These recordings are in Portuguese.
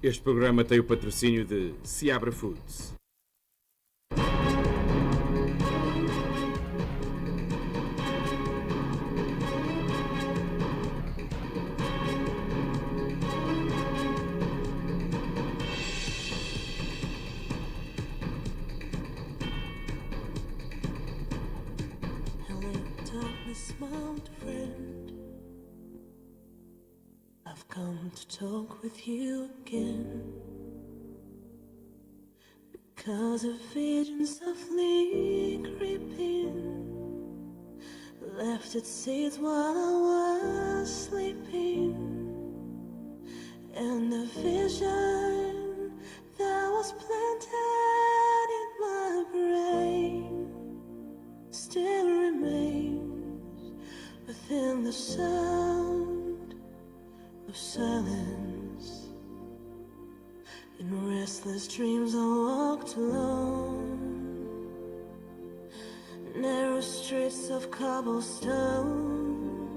Este programa tem o patrocínio de Seabra Foods. I've come to talk with you again, because a vision softly creeping left its seeds while I was sleeping, and the vision that was planted in my brain still remains within the sound of silence. In restless dreams I walked alone, narrow streets of cobblestone,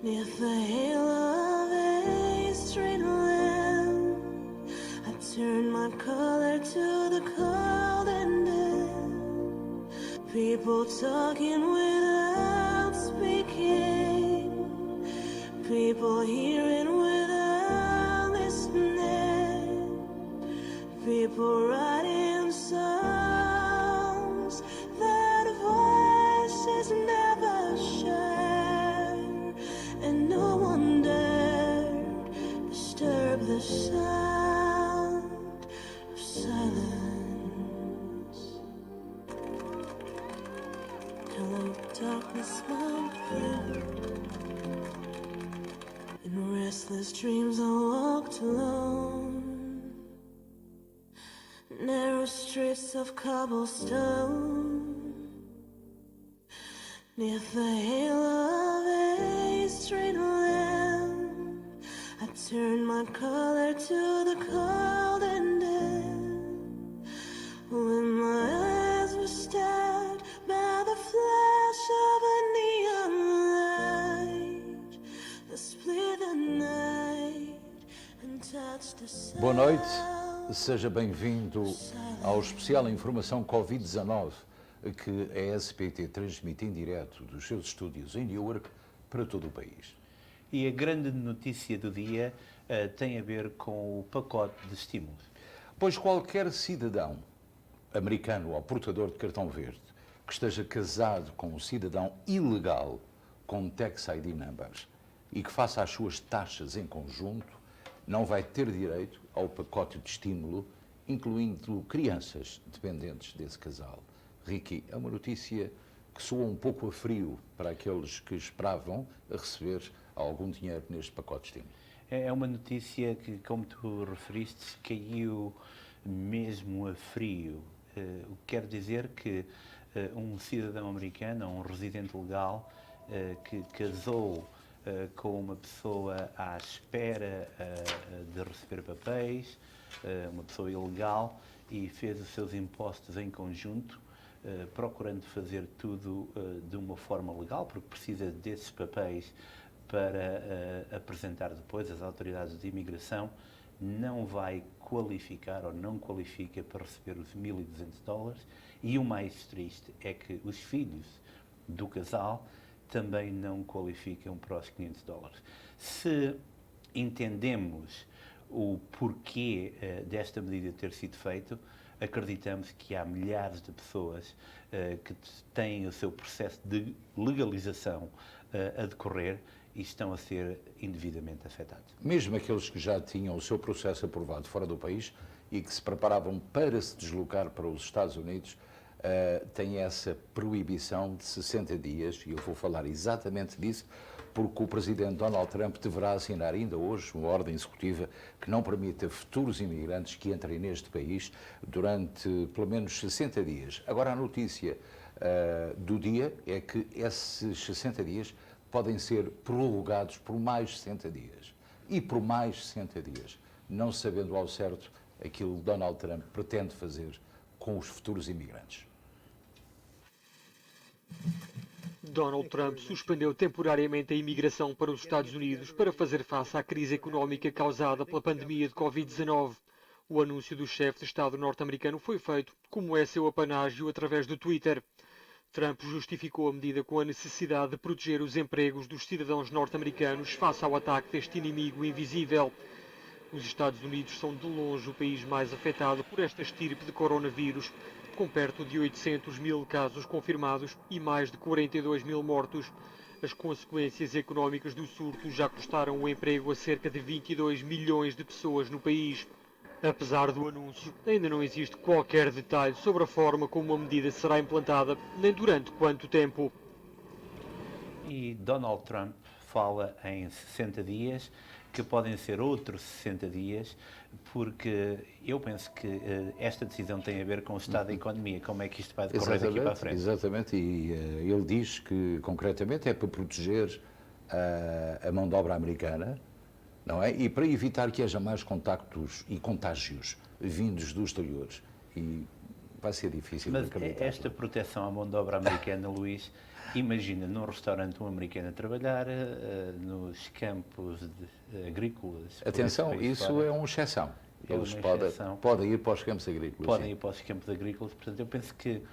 neath the halo of a street lamp. I turned my collar to the cold and damp. People talking without speaking, people hearing without listening, people writing songs that voices never share, and no one dared disturb the sound of silence. Hello, darkness, my friend. In restless dreams I walked alone, narrow streets of cobblestone, neath the halo of a street lamp. I turned my collar to the cold and damp, when my eyes were stabbed by the flash of a neon light that split the night and touched the sound. Boa noite, seja bem-vindo ao especial Informação Covid-19 que a SBT transmite em direto dos seus estúdios em Newark para todo o país. E a grande notícia do dia tem a ver com o pacote de estímulos. Pois qualquer cidadão americano ou portador de cartão verde que esteja casado com um cidadão ilegal com Tax ID Numbers e que faça as suas taxas em conjunto não vai ter direito ao pacote de estímulo, incluindo crianças dependentes desse casal. Ricky, é uma notícia que soa um pouco a frio para aqueles que esperavam receber algum dinheiro neste pacote de estímulo. É uma notícia que, como tu referiste, caiu mesmo a frio. O que quer dizer que um cidadão americano, um residente legal, que casou com uma pessoa à espera de receber papéis, uma pessoa ilegal, e fez os seus impostos em conjunto, procurando fazer tudo de uma forma legal, porque precisa desses papéis para apresentar depois às autoridades de imigração, não vai qualificar ou não qualifica para receber os $1.200, e o mais triste é que os filhos do casal também não qualificam para os $500. Se entendemos o porquê desta medida ter sido feita, acreditamos que há milhares de pessoas que têm o seu processo de legalização a decorrer e estão a ser indevidamente afetados. Mesmo aqueles que já tinham o seu processo aprovado fora do país e que se preparavam para se deslocar para os Estados Unidos, têm essa proibição de 60 dias, e eu vou falar exatamente disso, porque o presidente Donald Trump deverá assinar ainda hoje uma ordem executiva que não permite a futuros imigrantes que entrem neste país durante pelo menos 60 dias. Agora, a notícia do dia é que esses 60 dias podem ser prorrogados por mais 60 dias. E por mais 60 dias, não sabendo ao certo aquilo que Donald Trump pretende fazer com os futuros imigrantes. Donald Trump suspendeu temporariamente a imigração para os Estados Unidos para fazer face à crise económica causada pela pandemia de Covid-19. O anúncio do chefe de Estado norte-americano foi feito, como é seu apanágio, através do Twitter. Trump justificou a medida com a necessidade de proteger os empregos dos cidadãos norte-americanos face ao ataque deste inimigo invisível. Os Estados Unidos são de longe o país mais afetado por esta estirpe de coronavírus, com perto de 800 mil casos confirmados e mais de 42 mil mortos. As consequências económicas do surto já custaram o emprego a cerca de 22 milhões de pessoas no país. Apesar do anúncio, ainda não existe qualquer detalhe sobre a forma como a medida será implantada, nem durante quanto tempo. E Donald Trump fala em 60 dias, que podem ser outros 60 dias, porque eu penso que esta decisão tem a ver com o estado da economia, como é que isto vai decorrer daqui para a frente. Exatamente, e ele diz que concretamente é para proteger a mão de obra americana, não é? E para evitar que haja mais contactos e contágios vindos do exterior. E vai ser difícil de acreditar. Mas esta proteção à mão de obra americana, Luís, imagina num restaurante um americano a trabalhar, nos campos agrícolas. Atenção, isso é uma exceção. Eles podem ir para os campos agrícolas. Podem ir para os campos agrícolas. Portanto, eu penso que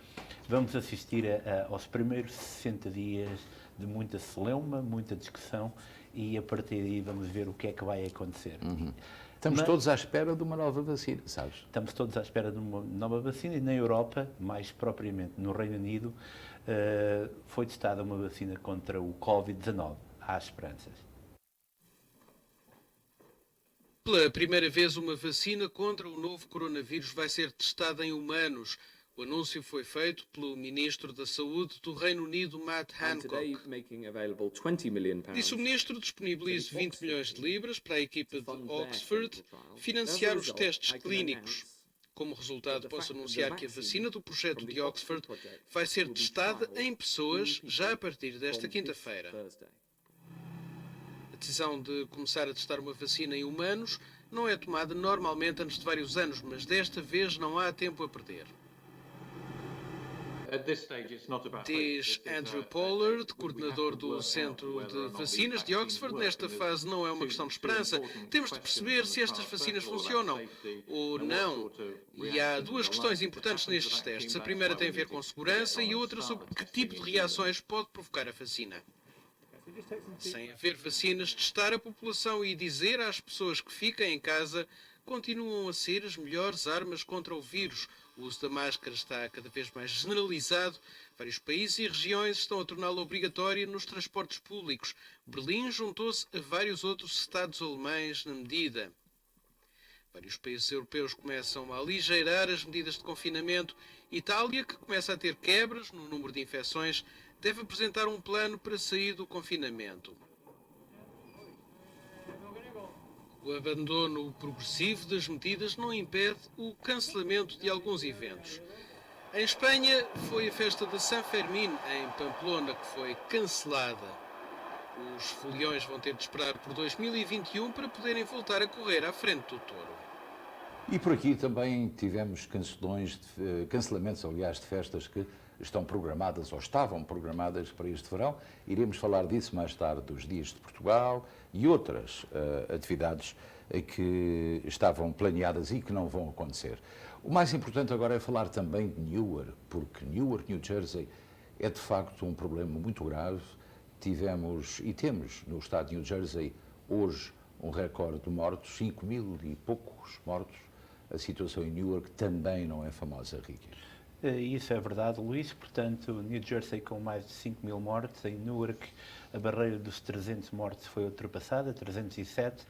vamos assistir aos primeiros 60 dias de muita celeuma, muita discussão, e a partir daí vamos ver o que é que vai acontecer. Estamos todos à espera de uma nova vacina, sabes? Estamos todos à espera de uma nova vacina, e na Europa, mais propriamente no Reino Unido, foi testada uma vacina contra o Covid-19. Há esperanças. Pela primeira vez, uma vacina contra o novo coronavírus vai ser testada em humanos. O anúncio foi feito pelo Ministro da Saúde do Reino Unido, Matt Hancock. Disse o Ministro disponibilize 20 milhões de libras para a equipa de Oxford financiar os testes clínicos. Como resultado, posso anunciar que a vacina do projeto de Oxford vai ser testada em pessoas já a partir desta quinta-feira. A decisão de começar a testar uma vacina em humanos não é tomada normalmente antes de vários anos, mas desta vez não há tempo a perder. Diz Andrew Pollard, coordenador do Centro de Vacinas de Oxford, nesta fase não é uma questão de esperança. Temos de perceber se estas vacinas funcionam ou não. E há duas questões importantes nestes testes. A primeira tem a ver com segurança e a outra sobre que tipo de reações pode provocar a vacina. Sem haver vacinas, testar a população e dizer às pessoas que fiquem em casa continuam a ser as melhores armas contra o vírus. O uso da máscara está cada vez mais generalizado. Vários países e regiões estão a torná-la obrigatória nos transportes públicos. Berlim juntou-se a vários outros estados alemães na medida. Vários países europeus começam a aligeirar as medidas de confinamento. Itália, que começa a ter quebras no número de infecções, deve apresentar um plano para sair do confinamento. O abandono progressivo das medidas não impede o cancelamento de alguns eventos. Em Espanha, foi a festa de San Fermín, em Pamplona, que foi cancelada. Os foliões vão ter de esperar por 2021 para poderem voltar a correr à frente do touro. E por aqui também tivemos cancelamentos, aliás, de festas que estão programadas ou estavam programadas para este verão. Iremos falar disso mais tarde, dos Dias de Portugal e outras atividades que estavam planeadas e que não vão acontecer. O mais importante agora é falar também de Newark, porque Newark, New Jersey, é de facto um problema muito grave. Tivemos e temos no estado de New Jersey hoje um recorde de mortos, 5.000 e poucos mortos. A situação em Newark também não é famosa, Ricky. Isso é verdade, Luís. Portanto, New Jersey com mais de 5.000 mortes. Em Newark, a barreira dos 300 mortes foi ultrapassada, 307,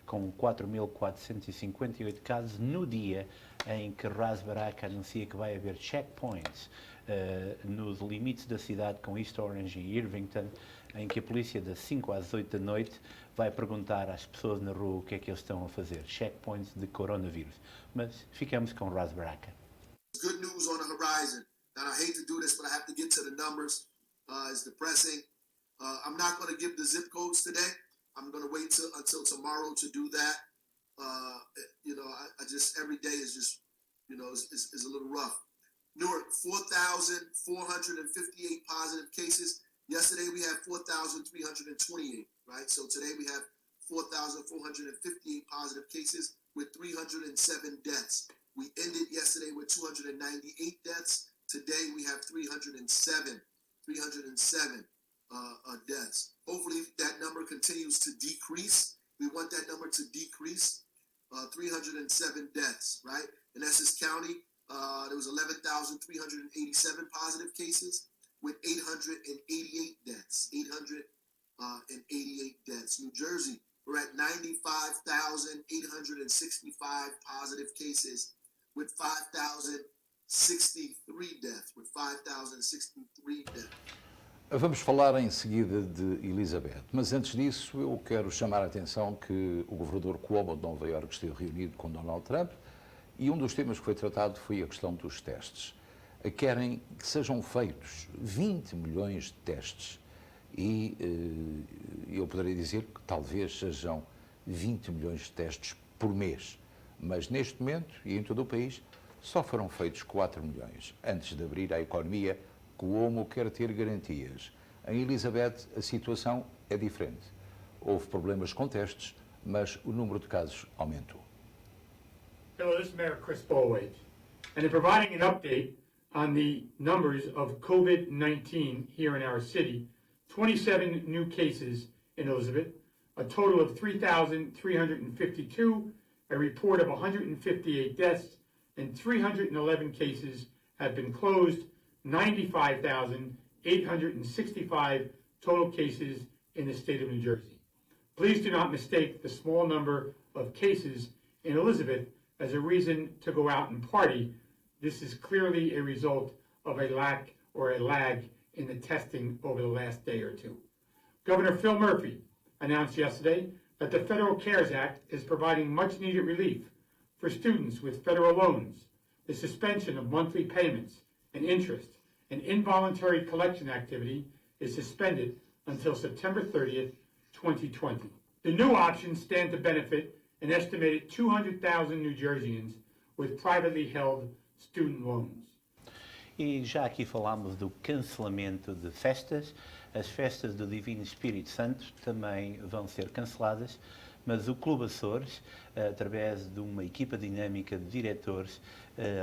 com 4.458 casos no dia em que Ras Baraka anuncia que vai haver checkpoints nos limites da cidade com East Orange e Irvington, em que a polícia das 5 às 8 da noite vai perguntar às pessoas na rua o que é que eles estão a fazer. Checkpoints de coronavírus. Mas ficamos com Ras Baraka. Good news on the horizon. And I hate to do this, but I have to get to the numbers. It's depressing. I'm not going to give the zip codes today. I'm going to wait until tomorrow to do that. I just, every day is just, is a little rough. Newark, 4,458 positive cases. Yesterday we had 4,328, right? So today we have 4,458 positive cases with 307 deaths. We ended yesterday with 298 deaths. Today we have 307 deaths. Hopefully that number continues to decrease. We want that number to decrease. 307 deaths, right? In Essex County, there was 11,387 positive cases with 888 deaths. 888 deaths. New Jersey, we're at 95,865 positive cases with 5,063 deaths. Vamos falar em seguida de Elizabeth, mas antes disso eu quero chamar a atenção que o governador Cuomo de Nova Iorque esteve reunido com Donald Trump e um dos temas que foi tratado foi a questão dos testes. Querem que sejam feitos 20 milhões de testes e eu poderia dizer que talvez sejam 20 milhões de testes por mês, mas neste momento e em todo o país só foram feitos 4 milhões. Antes de abrir a economia, Cuomo quer ter garantias. Em Elizabeth, a situação é diferente. Houve problemas com testes, mas o número de casos aumentou. Hello, this is Mayor Chris Bollwage. And in providing an update on the numbers of COVID-19 here in our city, 27 new cases in Elizabeth, a total of 3,352, a report of 158 deaths, and 311 cases have been closed, 95,865 total cases in the state of New Jersey. Please do not mistake the small number of cases in Elizabeth as a reason to go out and party. This is clearly a result of a lack or a lag in the testing over the last day or two. Governor Phil Murphy announced yesterday that the Federal CARES Act is providing much needed relief for students with federal loans, the suspension of monthly payments and interest, and involuntary collection activity is suspended until September 30th, 2020. The new options stand to benefit an estimated 200,000 New Jerseyans with privately held student loans. E já aqui falámos do cancelamento de festas. As festas do Divino Espírito Santo também vão ser canceladas, mas o Clube Açores, através de uma equipa dinâmica de diretores,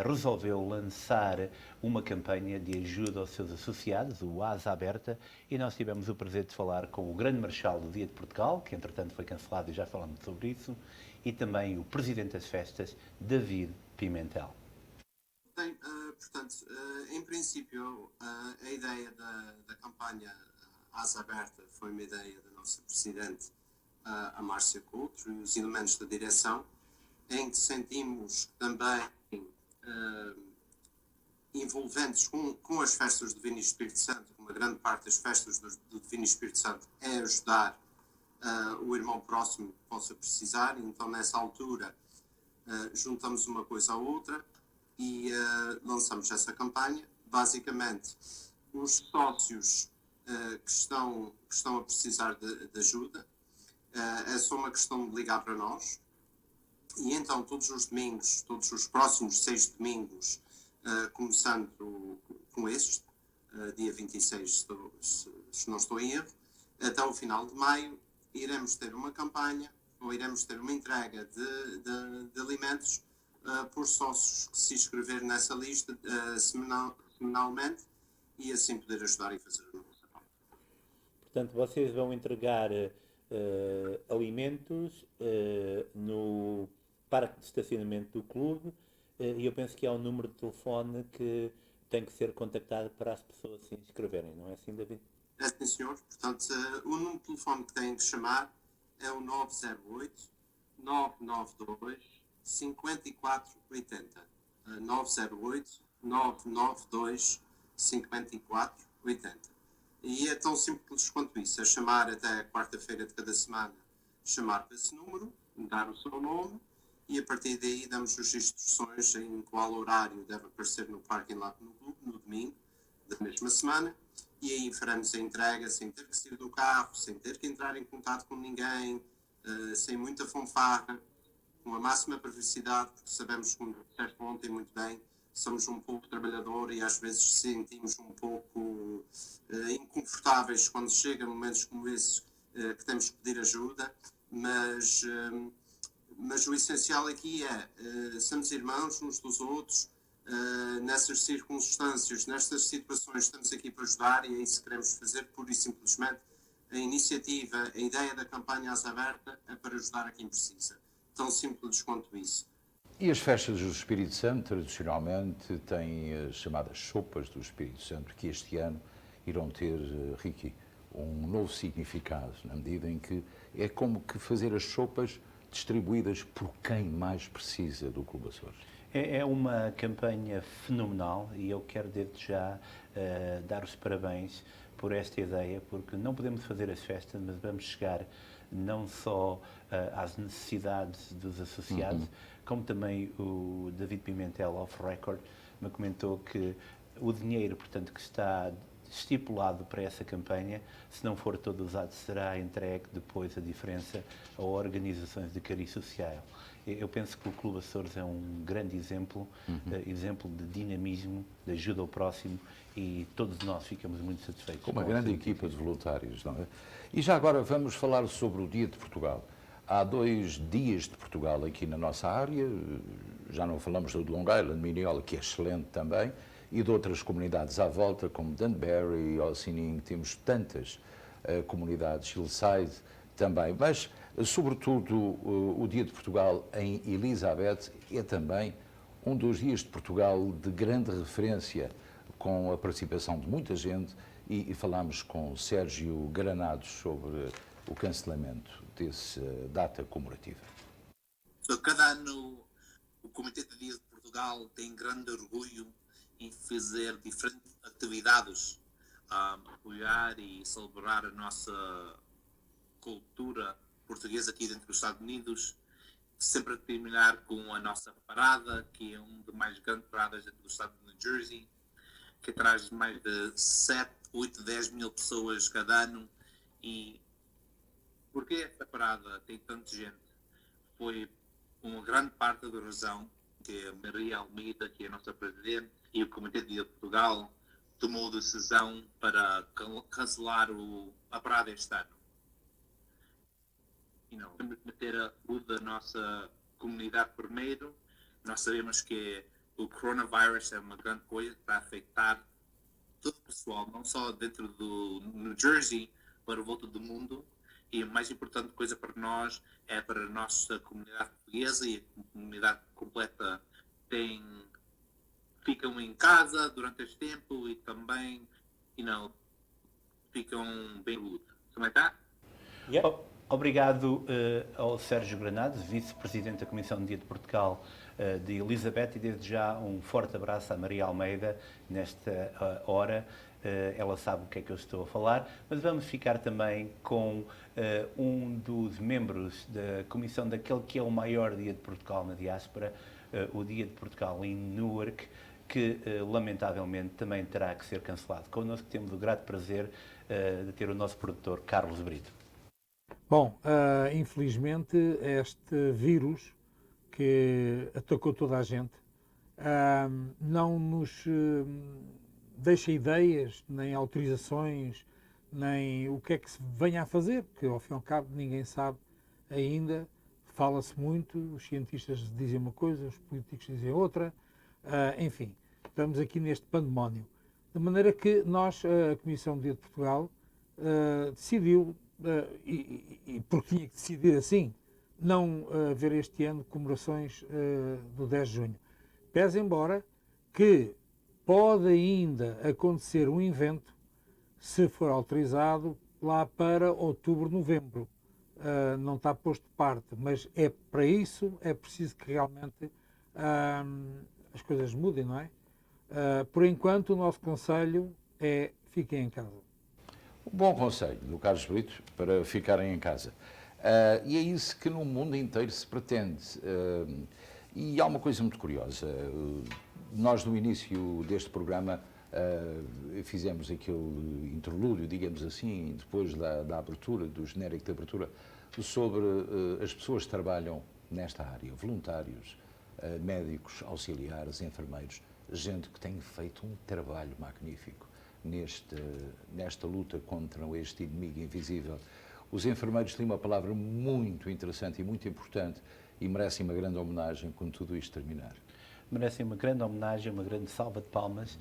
resolveu lançar uma campanha de ajuda aos seus associados, o Asa Aberta, e nós tivemos o prazer de falar com o Grande Marechal do Dia de Portugal, que entretanto foi cancelado e já falamos sobre isso, e também o Presidente das Festas, David Pimentel. Bem, portanto, em princípio, a ideia da campanha Asa Aberta foi uma ideia da nossa Presidente, a Márcia Couto, e os elementos da direção, em que sentimos também envolventes com as festas do Divino Espírito Santo. Uma grande parte das festas do Divino Espírito Santo é ajudar o irmão próximo que possa precisar. Então, nessa altura, juntamos uma coisa à outra e lançamos essa campanha. Basicamente, os sócios que estão a precisar de ajuda, é só uma questão de ligar para nós. E então, todos os domingos, todos os próximos 6 domingos, começando com este, dia 26, se não estou em erro, até o final de maio, iremos ter uma campanha, ou iremos ter uma entrega de alimentos por sócios que se inscreverem nessa lista semanalmente e assim poder ajudar e fazer a nossa parte. Portanto, vocês vão entregar alimentos no parque de estacionamento do clube e eu penso que há um número de telefone que tem que ser contactado para as pessoas se inscreverem, não é assim, David? É sim, senhor. Portanto, o número de telefone que têm que chamar é o 908-992-5480. 908-992-5480. E é tão simples quanto isso, é chamar até quarta-feira de cada semana, chamar para esse número, dar o seu nome e a partir daí damos as instruções em qual horário deve aparecer no parking lot no clube, no domingo da mesma semana, e aí faremos a entrega sem ter que sair do carro, sem ter que entrar em contato com ninguém, sem muita fanfarra, com a máxima privacidade, porque sabemos, como disseste ontem muito bem, somos um pouco trabalhador e às vezes sentimos um pouco inconfortáveis quando chegam momentos como esses que temos que pedir ajuda, mas o essencial aqui é sermos irmãos uns dos outros, nessas circunstâncias, nestas situações, estamos aqui para ajudar e é isso que queremos fazer, pura e simplesmente. A iniciativa, a ideia da campanha Asa Aberta é para ajudar a quem precisa. Tão simples quanto isso. E as festas do Espírito Santo, tradicionalmente, têm as chamadas sopas do Espírito Santo, que este ano irão ter, Ricky, um novo significado, na medida em que é como que fazer as sopas distribuídas por quem mais precisa do Clube Açores. É uma campanha fenomenal e eu quero desde já dar os parabéns por esta ideia, porque não podemos fazer as festas, mas vamos chegar não só às necessidades dos associados, como também o David Pimentel, off record, me comentou que o dinheiro, portanto, que está estipulado para essa campanha, se não for todo usado, será entregue depois a diferença a organizações de cariz social. Eu penso que o Clube Açores é um grande exemplo, exemplo de dinamismo, de ajuda ao próximo, e todos nós ficamos muito satisfeitos. Com uma grande equipa de voluntários, não é? E já agora vamos falar sobre o Dia de Portugal. Há 2 dias de Portugal aqui na nossa área, já não falamos do de Long Island, Minneola, que é excelente também, e de outras comunidades à volta, como Danbury, Ossining, temos tantas comunidades, Hillside também, mas sobretudo o Dia de Portugal em Elizabeth é também um dos dias de Portugal de grande referência, com a participação de muita gente, e falámos com Sérgio Granados sobre o cancelamento dessa data comemorativa. Cada ano o Comitê de Dias de Portugal tem grande orgulho em fazer diferentes atividades a apoiar e celebrar a nossa cultura portuguesa aqui dentro dos Estados Unidos, sempre a terminar com a nossa parada, que é uma das mais grandes paradas dentro do estado de New Jersey, que traz mais de 7, 8, 10 mil pessoas cada ano. E porquê esta parada tem tanta gente? Foi uma grande parte da razão que a Maria Almeida, que é a nossa presidente, e o Comitê de Dia de Portugal tomou a decisão para cancelar a parada este ano. Temos que meter a saúde da nossa comunidade primeiro. Nós sabemos que o coronavírus é uma grande coisa que está a afetar todo o pessoal, não só dentro do New Jersey, para a volta do mundo. E a mais importante coisa para nós é para a nossa comunidade portuguesa, e a comunidade completa ficam em casa durante este tempo e também, ficam bem luto. Como é que está? Yeah. Obrigado ao Sérgio Granados, vice-presidente da Comissão de Dia de Portugal de Elizabeth, e desde já um forte abraço à Maria Almeida nesta hora. Ela sabe o que é que eu estou a falar, mas vamos ficar também com um dos membros da comissão daquele que é o maior Dia de Portugal na diáspora, o Dia de Portugal em Newark, que lamentavelmente também terá que ser cancelado. Connosco temos o grato prazer de ter o nosso produtor Carlos Brito. Bom, infelizmente este vírus que atacou toda a gente não nos deixa ideias, nem autorizações, nem o que é que se venha a fazer, porque ao fim e ao cabo ninguém sabe ainda, fala-se muito, os cientistas dizem uma coisa, os políticos dizem outra, enfim, estamos aqui neste pandemónio. De maneira que nós, a Comissão de Dia de Portugal, decidiu, e porque tinha que decidir assim, não haver este ano comemorações do 10 de junho. Pese embora que pode ainda acontecer um evento, se for autorizado, lá para outubro, novembro. Não está posto de parte, mas é para isso, é preciso que realmente as coisas mudem, não é? Por enquanto, o nosso conselho é fiquem em casa. Um bom conselho do Carlos Brito para ficarem em casa. E é isso que no mundo inteiro se pretende. E há uma coisa muito curiosa. Nós, no início deste programa, fizemos aquele interlúdio, digamos assim, depois da abertura, do genérico de abertura, sobre as pessoas que trabalham nesta área, voluntários, médicos, auxiliares, enfermeiros. gente que tem feito um trabalho magnífico nesta luta contra este inimigo invisível. Os enfermeiros têm uma palavra muito interessante e muito importante e merecem uma grande homenagem quando tudo isto terminar. Merecem uma grande homenagem, uma grande salva de palmas,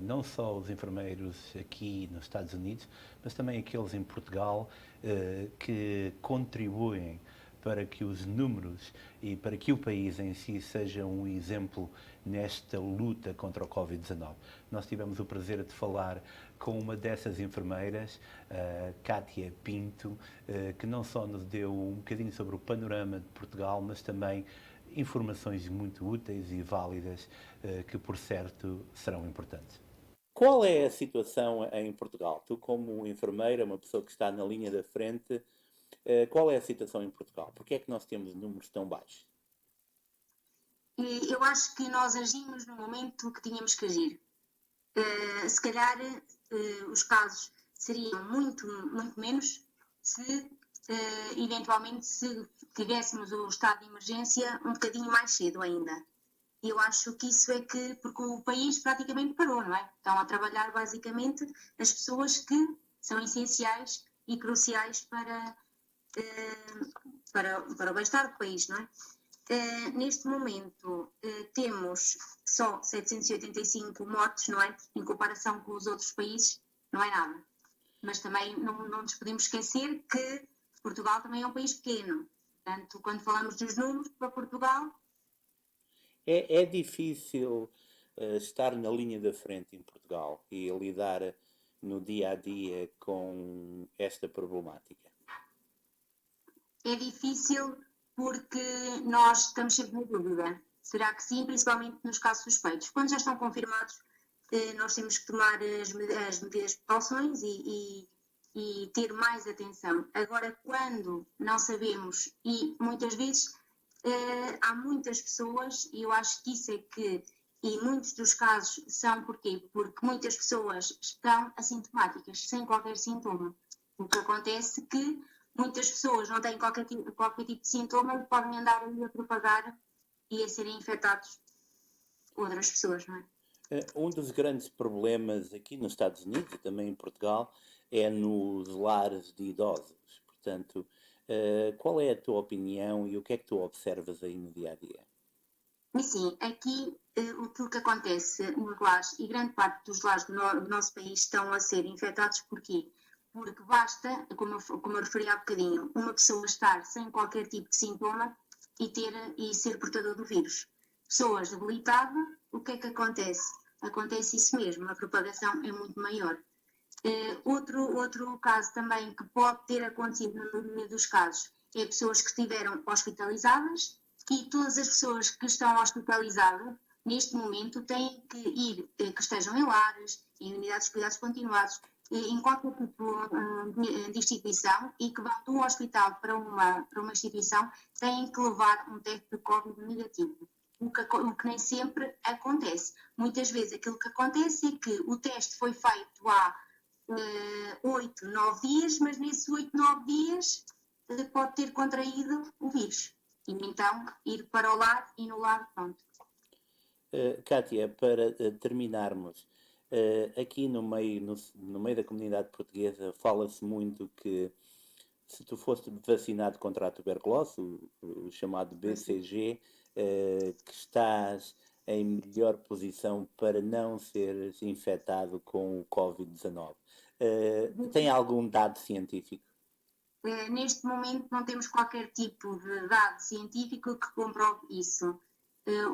não só os enfermeiros aqui nos Estados Unidos, mas também aqueles em Portugal que contribuem para que os números e para que o país em si seja um exemplo nesta luta contra o Covid-19. Nós tivemos o prazer de falar com uma dessas enfermeiras, Cátia Pinto, que não só nos deu um bocadinho sobre o panorama de Portugal, mas também informações muito úteis e válidas que, por certo, serão importantes. Qual é a situação em Portugal? Tu, como enfermeira, uma pessoa que está na linha da frente, qual é a situação em Portugal? Por que é que nós temos números tão baixos? Eu acho que nós agimos no momento que tínhamos que agir. Se calhar os casos seriam muito menos se eventualmente se tivéssemos o estado de emergência um bocadinho mais cedo ainda. Eu acho que isso é que, porque o país praticamente parou, não é? Estão a trabalhar basicamente as pessoas que são essenciais e cruciais para o bem-estar do país, não é? Neste momento temos só 785 mortes, não é? Em comparação com os outros países, não é nada. Mas também não nos podemos esquecer que Portugal também é um país pequeno. Portanto, quando falamos dos números para Portugal... É difícil estar na linha da frente em Portugal e lidar no dia-a-dia com esta problemática. É difícil porque nós estamos sempre na dúvida. Será que sim? Principalmente nos casos suspeitos. Quando já estão confirmados, nós temos que tomar as medidas de precauções e ter mais atenção. Agora, quando não sabemos, e muitas vezes há muitas pessoas, e eu acho que isso é que, e muitos dos casos são porquê? Porque muitas pessoas estão assintomáticas, sem qualquer sintoma. O que acontece é que muitas pessoas não têm qualquer tipo de sintoma e podem andar a propagar e a serem infectados outras pessoas, não é? Um dos grandes problemas aqui nos Estados Unidos e também em Portugal é nos lares de idosos. Portanto, qual é a tua opinião e o que é que tu observas aí no dia-a-dia? E sim, aqui o que acontece nos lares, e grande parte dos lares do nosso país estão a ser infectados, porquê? Porque basta, como eu referi há bocadinho, uma pessoa estar sem qualquer tipo de sintoma e ser portador do vírus. Pessoas debilitadas, o que é que acontece? Acontece isso mesmo, a propagação é muito maior. Outro caso também que pode ter acontecido na maioria dos casos é pessoas que estiveram hospitalizadas e todas as pessoas que estão hospitalizadas neste momento têm que ir, que estejam em lares, em unidades de cuidados continuados, em qualquer tipo de instituição e que vão de um hospital para uma instituição têm que levar um teste de Covid negativo. O que nem sempre acontece. Muitas vezes aquilo que acontece é que o teste foi feito há 8, 9 dias, mas nesses 8, 9 dias pode ter contraído o vírus. E então ir para o lar e no lar, pronto. Cátia, para terminarmos, aqui no meio da comunidade portuguesa fala-se muito que se tu foste vacinado contra a tuberculose, o chamado BCG, que estás em melhor posição para não seres infectado com o Covid-19. Tem algum dado científico? Neste momento não temos qualquer tipo de dado científico que comprove isso.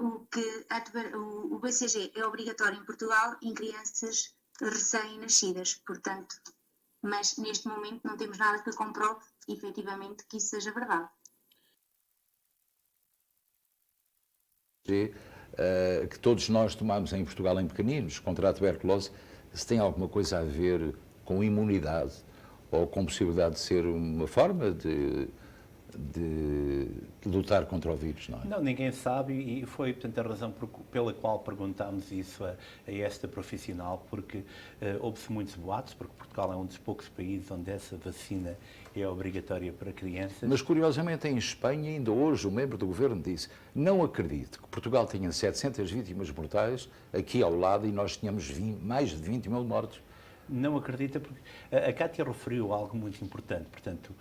O BCG é obrigatório em Portugal em crianças recém-nascidas, portanto, mas neste momento não temos nada que comprove efetivamente que isso seja verdade. Que todos nós tomamos em Portugal em pequeninos contra a tuberculose, se tem alguma coisa a ver com imunidade ou com possibilidade de ser uma forma de de lutar contra o vírus, não é? Não, ninguém sabe e foi, portanto, a razão pela qual perguntámos isso a esta profissional, porque houve-se muitos boatos, porque Portugal é um dos poucos países onde essa vacina é obrigatória para crianças. Mas, curiosamente, em Espanha, ainda hoje, o membro do governo disse: não acredito que Portugal tenha 700 vítimas mortais aqui ao lado e nós tínhamos mais de 20 mil mortos. Não acredita, porque a Cátia referiu algo muito importante. Portanto,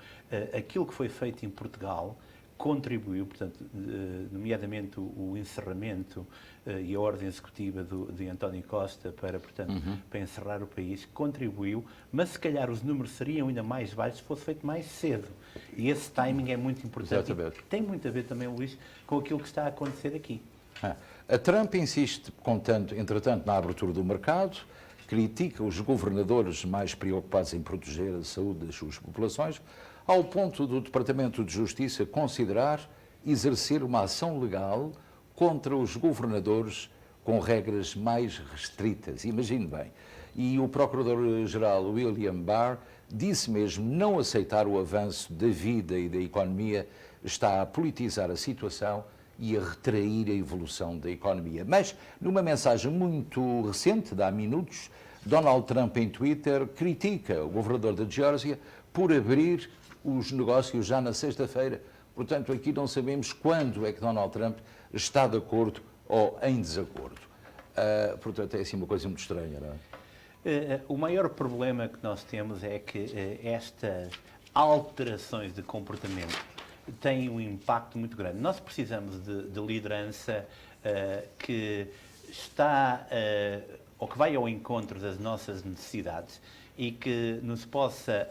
aquilo que foi feito em Portugal contribuiu, portanto, nomeadamente o encerramento e a ordem executiva de António Costa para, portanto, para encerrar o país, contribuiu, mas se calhar os números seriam ainda mais baixos se fosse feito mais cedo. E esse timing é muito importante. E tem muito a ver também, Luís, com aquilo que está a acontecer aqui. A Trump insiste, entretanto, na abertura do mercado, critica os governadores mais preocupados em proteger a saúde das suas populações, ao ponto do Departamento de Justiça considerar exercer uma ação legal contra os governadores com regras mais restritas. Imagine bem. E o Procurador-Geral William Barr disse mesmo não aceitar o avanço da vida e da economia, está a politizar a situação e a retrair a evolução da economia. Mas, numa mensagem muito recente, de há minutos, Donald Trump em Twitter critica o governador da Geórgia por abrir os negócios já na sexta-feira. Portanto, aqui não sabemos quando é que Donald Trump está de acordo ou em desacordo. Portanto, é assim uma coisa muito estranha, não é? O maior problema que nós temos é que estas alterações de comportamento têm um impacto muito grande. Nós precisamos de liderança que está, ou que vai ao encontro das nossas necessidades e que nos possa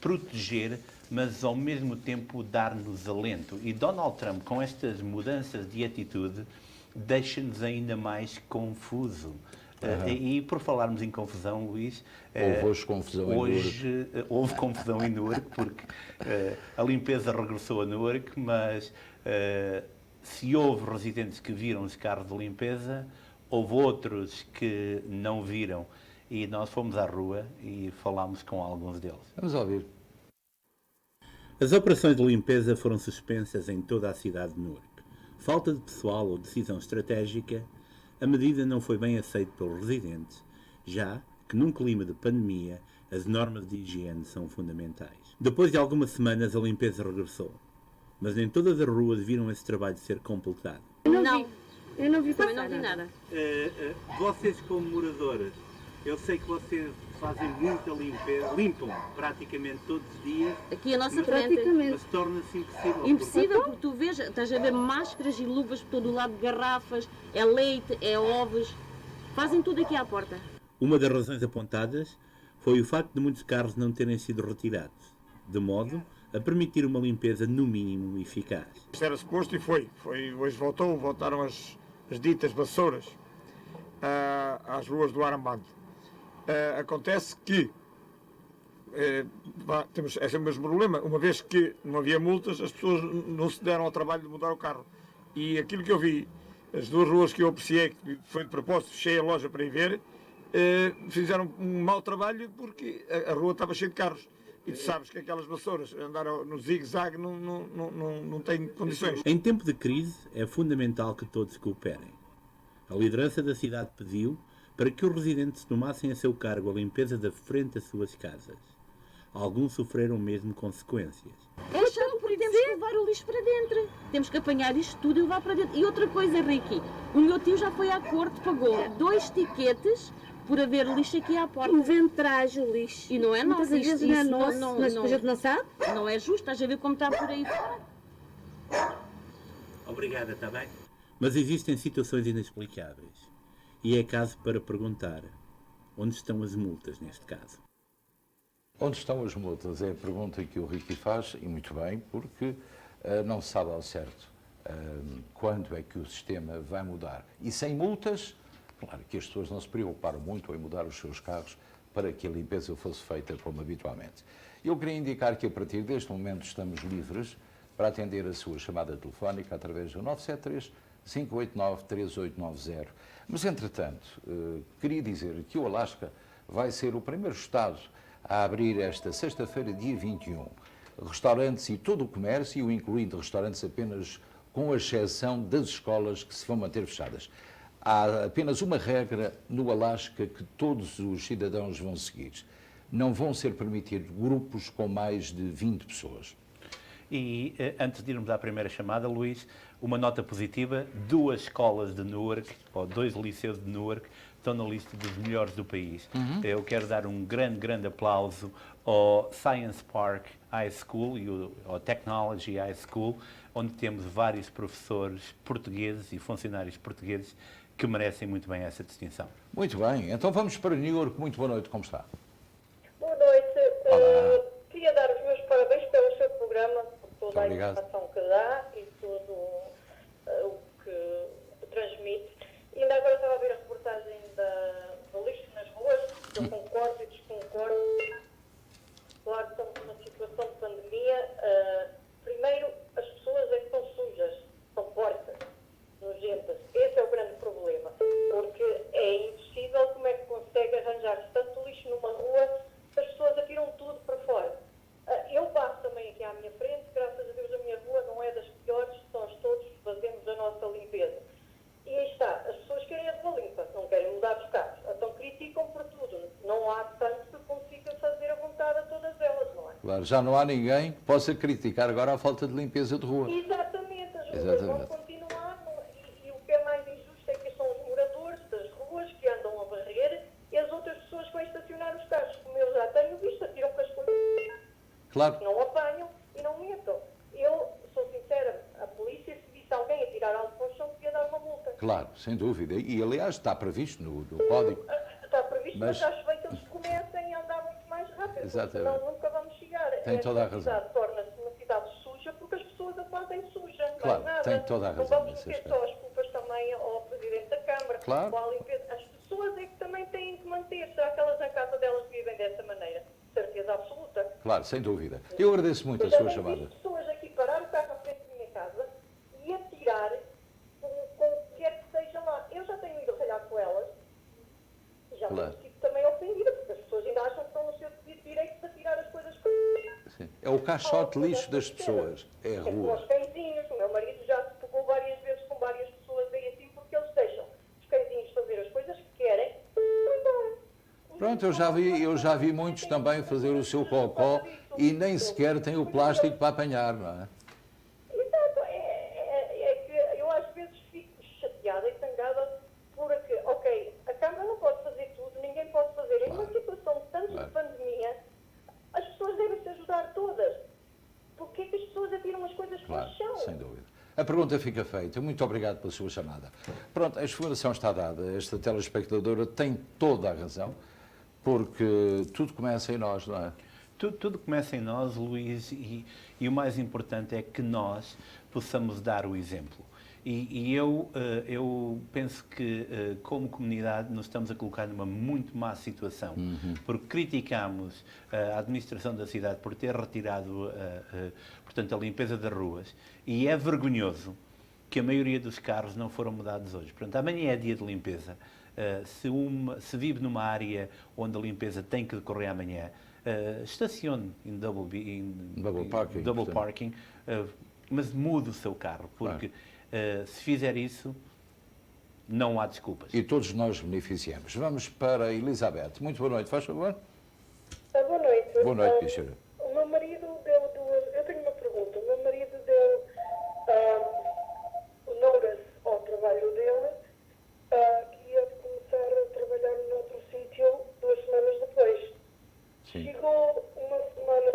proteger, mas ao mesmo tempo dar-nos alento. E Donald Trump, com estas mudanças de atitude, deixa-nos ainda mais confuso. E por falarmos em confusão, Luís, houve confusão em Newark, porque a limpeza regressou a Newark, mas se houve residentes que viram os carros de limpeza, houve outros que não viram. E nós fomos à rua e falámos com alguns deles. Vamos ouvir. As operações de limpeza foram suspensas em toda a cidade de Newark. Falta de pessoal ou decisão estratégica, a medida não foi bem aceita pelos residentes, já que num clima de pandemia as normas de higiene são fundamentais. Depois de algumas semanas a limpeza regressou, mas nem todas as ruas viram esse trabalho ser completado. Eu não vi Também não vi nada. Vocês como moradores, eu sei que vocês fazem muita limpeza, limpam praticamente todos os dias. Aqui a nossa frente. Mas torna-se impossível. Impossível porque tu vês, estás a ver máscaras e luvas por todo o lado, garrafas, é leite, é ovos. Fazem tudo aqui à porta. Uma das razões apontadas foi o facto de muitos carros não terem sido retirados, de modo a permitir uma limpeza no mínimo eficaz. Isto era suposto e foi. Hoje voltaram as ditas vassouras às ruas do Arambande. Acontece que temos esse mesmo problema, uma vez que não havia multas, as pessoas não se deram ao trabalho de mudar o carro. E aquilo que eu vi, as duas ruas que eu apreciei, que foi de propósito, fechei a loja para ir ver, fizeram um mau trabalho porque a rua estava cheia de carros. E tu sabes que aquelas vassouras andaram no zigue-zague, não têm condições. Em tempo de crise, é fundamental que todos cooperem. A liderança da cidade pediu para que os residentes tomassem a seu cargo a limpeza da frente das suas casas. Alguns sofreram mesmo consequências. Então temos que levar o lixo para dentro. Temos que apanhar isto tudo e levar para dentro. E outra coisa, Ricky, o meu tio já foi à corte, pagou 2 tiquetes por haver lixo aqui à porta. O vento traz o lixo. E não é nosso. Muitas vezes não é nosso, mas a gente não sabe. Não é justo, estás a ver como está por aí fora. Obrigada, está bem? Mas existem situações inexplicáveis. E é caso para perguntar, onde estão as multas neste caso? Onde estão as multas? É a pergunta que o Ricky faz, e muito bem, porque não se sabe ao certo quando é que o sistema vai mudar. E sem multas, claro que as pessoas não se preocuparam muito em mudar os seus carros para que a limpeza fosse feita como habitualmente. Eu queria indicar que a partir deste momento estamos livres para atender a sua chamada telefónica através do 973-589-3890. Mas, entretanto, queria dizer que o Alasca vai ser o primeiro estado a abrir esta sexta-feira, dia 21, restaurantes e todo o comércio, incluindo restaurantes apenas com a exceção das escolas que se vão manter fechadas. Há apenas uma regra no Alasca que todos os cidadãos vão seguir. Não vão ser permitidos grupos com mais de 20 pessoas. E antes de irmos à primeira chamada, Luís, uma nota positiva: 2 escolas de Newark, ou 2 liceus de Newark, estão na lista dos melhores do país. Eu quero dar um grande aplauso ao Science Park High School e ao Technology High School, onde temos vários professores portugueses e funcionários portugueses que merecem muito bem essa distinção. Muito bem, então vamos para New York. Muito boa noite, como está? Boa noite. Queria dar os meus parabéns pelo seu programa, por toda a informação que dá e tudo o que transmite. E ainda agora estava a ver a reportagem do lixo nas ruas. Eu concordo e desconcordo. Claro que estamos numa situação de pandemia. Primeiro, as pessoas é que estão sujas, são porcas, nojentas. Esse é o grande problema, porque é impossível como é que consegue arranjar tanto lixo numa rua, as pessoas atiram tudo para fora. Eu passo também aqui à minha frente, graças a Deus a minha rua não é das piores, nós todos fazemos a nossa limpeza. E aí está, as pessoas querem a rua limpa, não querem mudar os carros, então criticam por tudo. Não há tanto que consiga fazer a vontade a todas elas, não é? Claro, já não há ninguém que possa criticar agora a falta de limpeza de rua. Exatamente, as ruas vão continuar e o que é mais injusto é que são os moradores das ruas que andam a varrer e as outras pessoas que vão estacionar os carros, como eu já tenho visto, atiram com as coisas. Claro. Não apanham e não metam. Eu sou sincera, a polícia, se visse alguém a tirar algo para o chão, podia dar uma multa. Claro, sem dúvida. E aliás está previsto no Código. Está previsto, mas acho bem que eles comecem a andar muito mais rápido, exatamente, senão nunca vamos chegar. Tem toda a razão. A cidade torna-se uma cidade suja porque as pessoas a fazem suja. Claro, mais nada. tem toda a razão. Não vamos meter só as culpas também ao Presidente da Câmara, claro, ou à limpeza. As pessoas é que também têm que manter. Será que elas na casa delas vivem dessa maneira? Certeza absoluta. Claro, sem dúvida. Eu agradeço muito a sua chamada. As pessoas aqui parar o carro à frente da minha casa e atirar com o que quer que seja lá. Eu já tenho ido ralhar com elas e já tenho sido também ofendida, porque as pessoas ainda acham que estão no seu direito de atirar as coisas. Sim. É o caixote de lixo das pessoas, é a rua. Os cãezinhos, o meu marido já se pegou várias vezes com várias pessoas aí assim, porque eles deixam os cãezinhos fazer as coisas que querem e embora. Pronto, eu já vi muitos também fazer o seu cocó e nem sequer têm o plástico para apanhar, não é? Exato, é que eu às vezes fico chateada e zangada porque, ok, a Câmara não pode fazer tudo, ninguém pode fazer. Em uma situação tanto de pandemia, as pessoas devem se ajudar todas. Porquê que as pessoas atiram as coisas para o chão? Sem dúvida. A pergunta fica feita. Muito obrigado pela sua chamada. Pronto, a informação está dada. Esta telespectadora tem toda a razão, porque tudo começa em nós, não é? Tudo começa em nós, Luís, e o mais importante é que nós possamos dar o exemplo. E eu penso que, como comunidade, nos estamos a colocar numa muito má situação, porque criticamos a administração da cidade por ter retirado, portanto, a limpeza das ruas, e é vergonhoso que a maioria dos carros não foram mudados hoje. Portanto, amanhã é dia de limpeza. Se vive numa área onde a limpeza tem que decorrer amanhã, estacione em double parking, mas mude o seu carro, porque se fizer isso, não há desculpas. E todos nós beneficiamos. Vamos para a Elizabeth. Muito boa noite, faz favor. Boa noite. Boa noite, Pichera. O meu marido deu duas... Eu tenho uma pergunta. O meu marido deu o notice ao trabalho dele que ia começar a trabalhar noutro sítio 2 semanas depois. Sim. Chegou uma semana,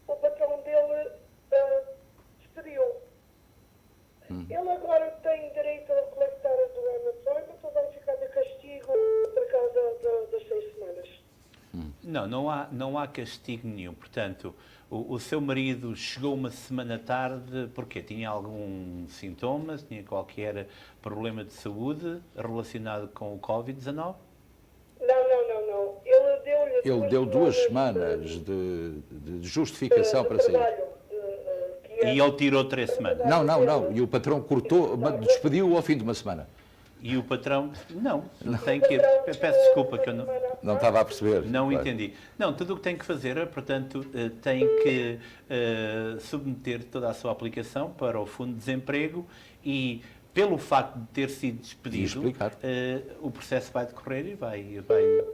o patrão dele despediu. Ele agora tem direito a coletar a do unemployment ou vai ficar de castigo por causa das 6 semanas? Não há castigo nenhum. Portanto, o seu marido chegou uma semana tarde porque tinha algum sintoma, tinha qualquer problema de saúde relacionado com o Covid-19? Não. Ele deu 2 semanas de justificação para sair. E ele tirou 3 semanas? Não. E o patrão cortou, despediu-o ao fim de uma semana. E o patrão... Não, tem que... Peço desculpa que eu não... Não estava a perceber. Não claro. entendi. Não, tudo o que tem que fazer, portanto, tem que submeter toda a sua aplicação para o Fundo de Desemprego e, pelo facto de ter sido despedido, o processo vai decorrer e vai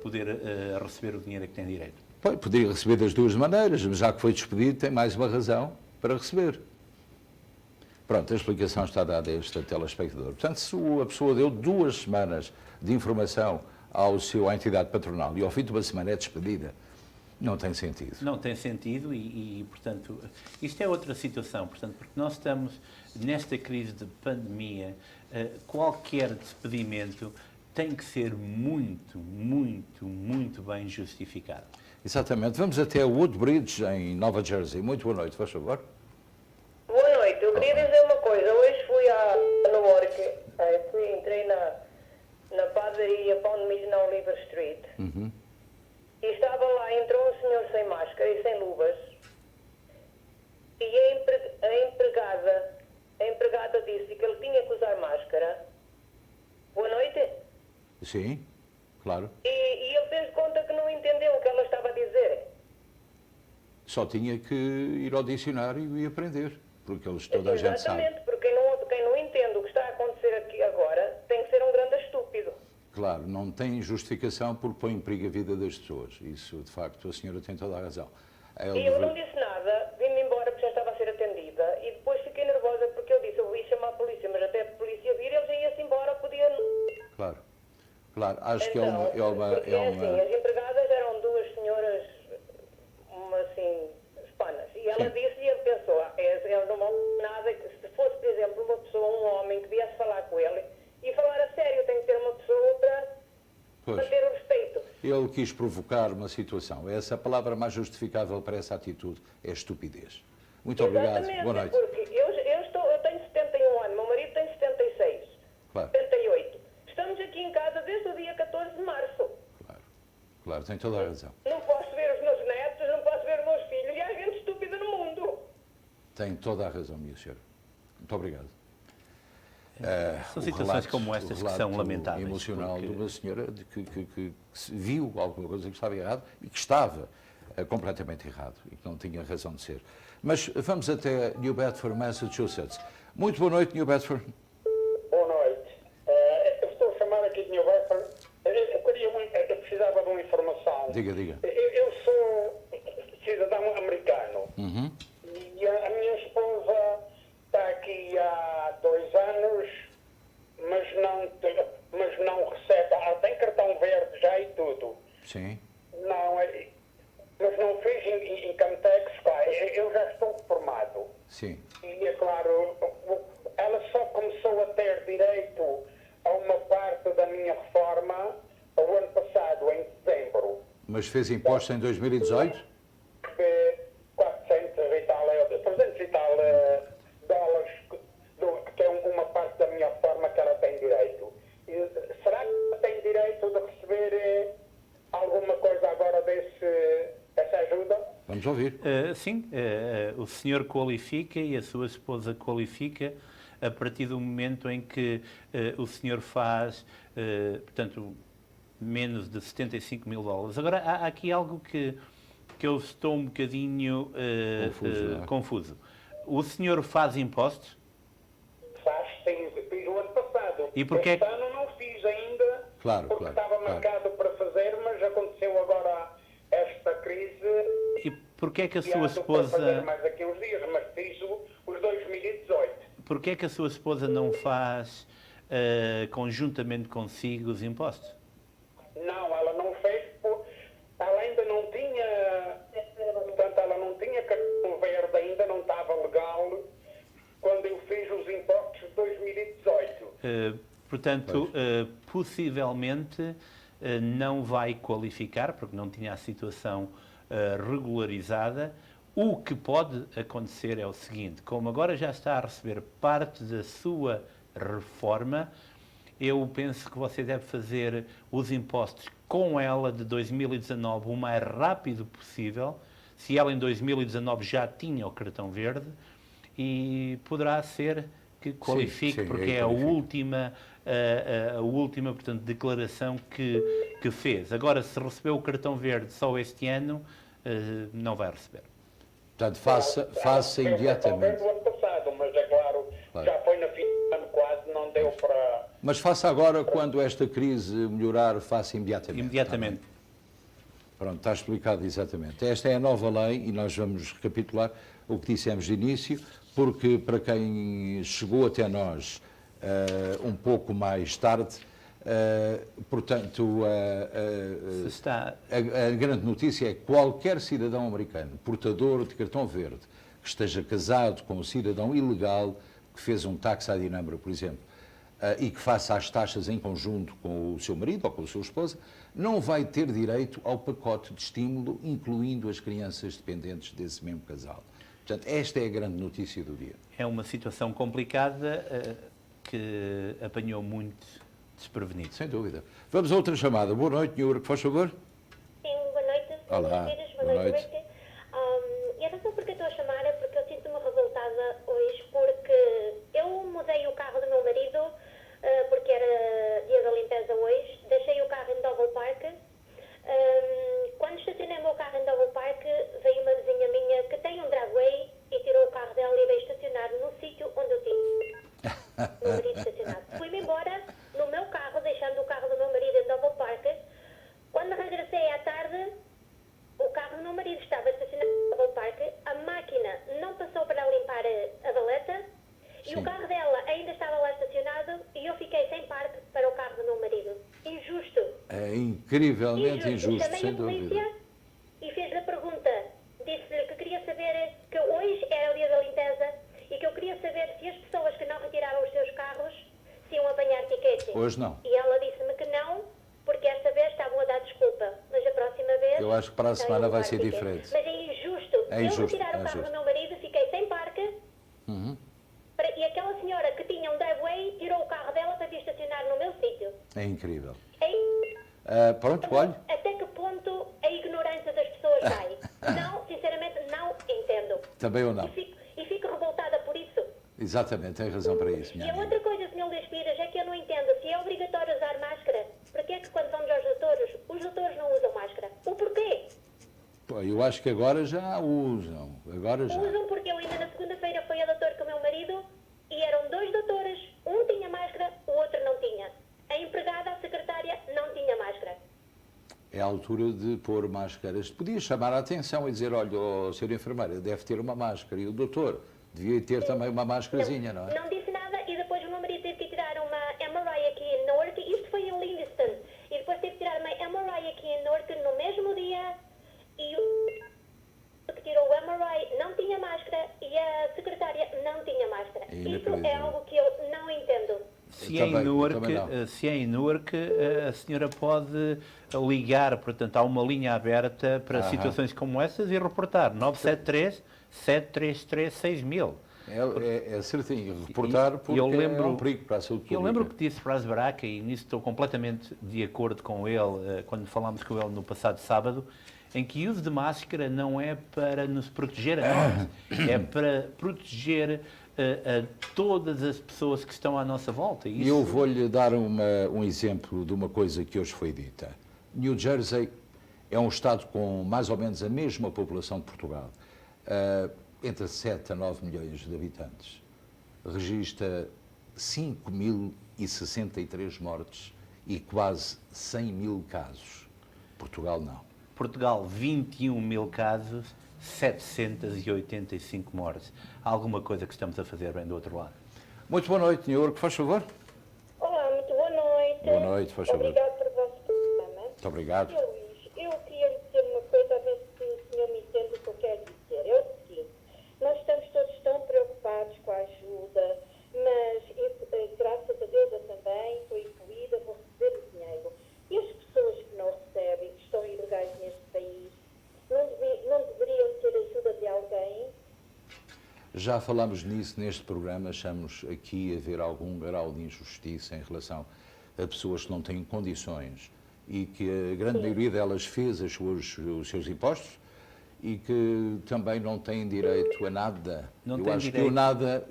poder receber o dinheiro a que tem direito. Poderia receber das duas maneiras, mas já que foi despedido, tem mais uma razão para receber. Pronto, a explicação está dada a este telespectador. Portanto, se a pessoa deu 2 semanas de informação à entidade patronal e ao fim de uma semana é despedida, não tem sentido. Não tem sentido e, portanto, isto é outra situação, portanto, porque nós estamos nesta crise de pandemia, qualquer despedimento tem que ser muito, muito, muito bem justificado. Exatamente. Vamos até Woodbridge, em Nova Jersey. Muito boa noite, faz favor. Boa noite. Eu queria dizer uma coisa. Hoje fui a Nova York, entrei na padaria Pound Mission on Oliver Street. E estava lá, entrou um senhor sem máscara e sem luvas. E a empregada disse que ele tinha que usar máscara. Boa noite. Sim, claro. E ele fez de conta que não entendeu o que ela estava a dizer. Só tinha que ir ao dicionário e aprender, porque toda a gente sabe. Exatamente, porque quem não entende o que está a acontecer aqui agora tem que ser um grande estúpido. Claro, não tem justificação porque põe em perigo a vida das pessoas. Isso, de facto, a senhora tem toda a razão. E eu não disse nada, vim-me embora porque já estava a ser atendida e depois fiquei nervosa porque eu disse, eu ia chamar a polícia, mas até a polícia vir, ele já ia-se embora, podia... Claro, claro, acho que é uma... Assim, as empregadas eram 2 senhoras, assim, hispanas, e ela disse, e ele pensou, ele não vale nada, que se fosse, por exemplo, uma pessoa, um homem que viesse falar com ele, e falar a sério, tem que ter uma pessoa para ter o respeito. Ele quis provocar uma situação. Essa palavra mais justificável para essa atitude é estupidez. Muito obrigado. Boa noite. Porque eu tenho 71 anos, meu marido tem 76, claro. 78. Estamos aqui em casa desde o dia 14 de março. Claro, tem toda a razão. Não posso ver os meus netos, não posso ver os meus filhos, e há gente estúpida no mundo. Tem toda a razão, minha senhora. Muito obrigado. São situações como estas que são lamentáveis. Emocional de uma senhora que viu alguma coisa que estava errado e que estava completamente errado e que não tinha razão de ser. Mas vamos até New Bedford, Massachusetts. Muito boa noite, New Bedford. Boa noite. Eu estou a chamar aqui de New Bedford. Eu precisava de uma informação. Diga. Eu sou cidadão americano. E a minha esposa está aqui há 2 anos, mas não recebe. Ela tem cartão verde já e tudo. Sim. Mas não fez income tax. Eu já estou reformado. Sim. E é claro, ela só começou a ter direito a uma parte da minha reforma o ano passado, em dezembro. Mas fez impostos em 2018? 400 e tal, 300 e tal dólares, que é uma parte da minha reforma que ela tem direito. Será que ela tem direito de receber alguma coisa agora dessa ajuda? Vamos ouvir. Sim, o senhor qualifica e a sua esposa qualifica a partir do momento em que o senhor faz, portanto, menos de 75 mil dólares. Agora, há aqui algo que eu estou um bocadinho confuso. O senhor faz impostos? Faz, sim, fiz o ano passado. E porquê? Este ano não fiz ainda, porque estava marcado para fazer, mas aconteceu agora esta crise. E porquê é que a sua Para esposa... fazer mais daqui uns dias, mas fiz os 2018. Porquê é que a sua esposa não faz conjuntamente consigo os impostos? Não, ela não fez, ela ainda não tinha, portanto, ela não tinha cartão verde, ainda não estava legal quando eu fiz os impostos de 2018. Portanto, possivelmente não vai qualificar, porque não tinha a situação regularizada. O que pode acontecer é o seguinte: como agora já está a receber parte da sua reforma, eu penso que você deve fazer os impostos com ela de 2019 o mais rápido possível, se ela em 2019 já tinha o cartão verde, e poderá ser que qualifique, porque é a última, portanto, declaração que que fez. Agora, se recebeu o cartão verde só este ano, não vai receber. Portanto, faça imediatamente. Do ano passado, mas é claro, já foi na fim do ano quase, não deu para... Mas faça agora, quando esta crise melhorar, faça imediatamente. Imediatamente. Pronto, está explicado exatamente. Esta é a nova lei e nós vamos recapitular o que dissemos de início, porque para quem chegou até nós um pouco mais tarde, portanto, a grande notícia é que qualquer cidadão americano portador de cartão verde que esteja casado com um cidadão ilegal que fez um tax ID number, por exemplo, e que faça as taxas em conjunto com o seu marido ou com a sua esposa, não vai ter direito ao pacote de estímulo, incluindo as crianças dependentes desse mesmo casal. Portanto, esta é a grande notícia do dia. É uma situação complicada que apanhou muito desprevenido. Sem dúvida. Vamos a outra chamada. Boa noite, New York, faz favor. Sim, boa noite. Olá, boa noite. E a razão por que estou a chamar é porque eu sinto-me revoltada hoje porque eu mudei o carro do meu marido porque era dia da limpeza hoje, deixei o carro em Double Park. Quando estacionei o meu carro em Double Park, veio uma vizinha minha que tem um dragway e tirou o carro dela e veio estacionar no sítio onde eu tinha o meu marido estacionado. Fui-me embora no meu carro, deixando o carro do meu marido em Double Park. Quando regressei à tarde, o carro do meu marido estava estacionado em Double Park, a máquina não passou para limpar a valeta e o carro dela ainda estava lá estacionado e eu fiquei sem parque para o carro do meu marido. Injusto. É incrivelmente injusto, Chamei sem a dúvida. polícia e fez-lhe a pergunta. Disse-lhe que queria saber que hoje era o dia da limpeza e que eu queria saber se as pessoas que não retiraram os seus carros se iam apanhar tiquete. Hoje não. E ela disse-me que não, porque esta vez estavam a dar desculpa. Mas a próxima vez... Eu acho que para a já semana iam vai levar ser tiquete. diferente. Mas é injusto. É injusto, Eu retirar é o carro injusto. do meu marido, fiquei sem parque e aquela senhora que tinha um driveway tirou o carro dela para vir estacionar no meu sítio. É incrível. É Pronto, olha. Até que ponto a ignorância das pessoas vai? Não, sinceramente, não entendo. Também ou não? E fico revoltada por isso. Exatamente, tem razão para isso, minha E a amiga. outra coisa, Sr. Luís Pires, é que eu não entendo. Se é obrigatório usar máscara, para que é que quando vamos aos doutores, os doutores não usam máscara? O porquê? Pô, eu acho que agora já usam. Agora já. Usam porque eu ainda na segunda-feira fui a doutor com o meu marido e eram dois doutores. Um tinha máscara, o outro não tinha. A empregada, a secretária, não tinha máscara. É a altura de pôr máscaras. Podia chamar a atenção e dizer, olha, o senhor enfermeiro deve ter uma máscara. E o doutor devia ter também uma máscarazinha, não é? Não disse nada e depois o meu marido teve que tirar uma MRI aqui em Newark. Isto foi em Livingston. E depois teve que tirar uma MRI aqui em Newark no mesmo dia. E o que tirou o MRI não tinha máscara e a secretária não tinha máscara. Isso é algo que eu não entendo. Se é em Newark, a senhora pode ligar, portanto, há uma linha aberta para situações como essas e reportar 973-733-6000. É certinho, reportar porque é um perigo para a saúde pública. Eu lembro que disse Bras Braca, e nisso estou completamente de acordo com ele, quando falámos com ele no passado sábado, em que o uso de máscara não é para nos proteger a nós, é para proteger a todas as pessoas que estão à nossa volta. E eu vou-lhe dar um exemplo de uma coisa que hoje foi dita. New Jersey é um estado com mais ou menos a mesma população de Portugal, entre 7 a 9 milhões de habitantes. Registra 5.063 mortes e quase 100 mil casos. Portugal não. Portugal, 21 mil casos, 785 mortes. Há alguma coisa que estamos a fazer bem do outro lado. Muito boa noite, New York, faz favor. Olá, muito boa noite. Boa noite, faz favor. Obrigado pelo vosso programa. Muito obrigado. Sr. Luís, eu queria lhe dizer uma coisa, a ver se o senhor me entende o que eu quero dizer. É o seguinte, nós estamos todos tão preocupados com a ajuda, mas graças a Deus eu também estou incluída, vou receber o dinheiro. E as pessoas que não recebem, que estão ilegais neste país, não deveriam ter ajuda de alguém? Já falámos nisso neste programa, achamos aqui haver algum grau de injustiça em relação a pessoas que não têm condições e que a grande maioria delas fez os seus impostos e que também não têm direito a nada. Eu acho que o nada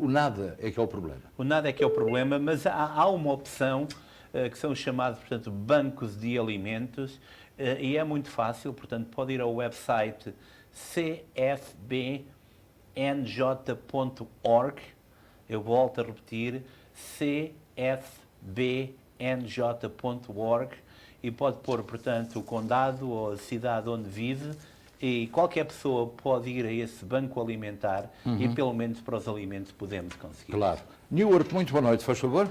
é que é o problema. O nada é que é o problema, mas há uma opção que são chamados, portanto, bancos de alimentos, e é muito fácil, portanto, pode ir ao website cfbnj.org, eu volto a repetir, cfbnj.org, e pode pôr, portanto, o condado ou a cidade onde vive, e qualquer pessoa pode ir a esse banco alimentar e pelo menos para os alimentos podemos conseguir. Claro. Newark, muito boa noite, faz favor.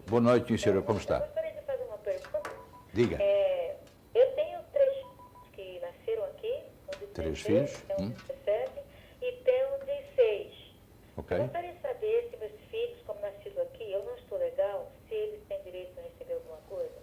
Boa noite, minha senhora, como está? Eu gostaria de fazer uma pergunta. Diga. Eu tenho 3 filhos que nasceram aqui, um de 3 16, filhos? um de 17 e tenho um de 6. Ok. Eu gostaria de saber se meus filhos, como nascidos aqui, eu não estou legal, se eles têm direito a receber alguma coisa.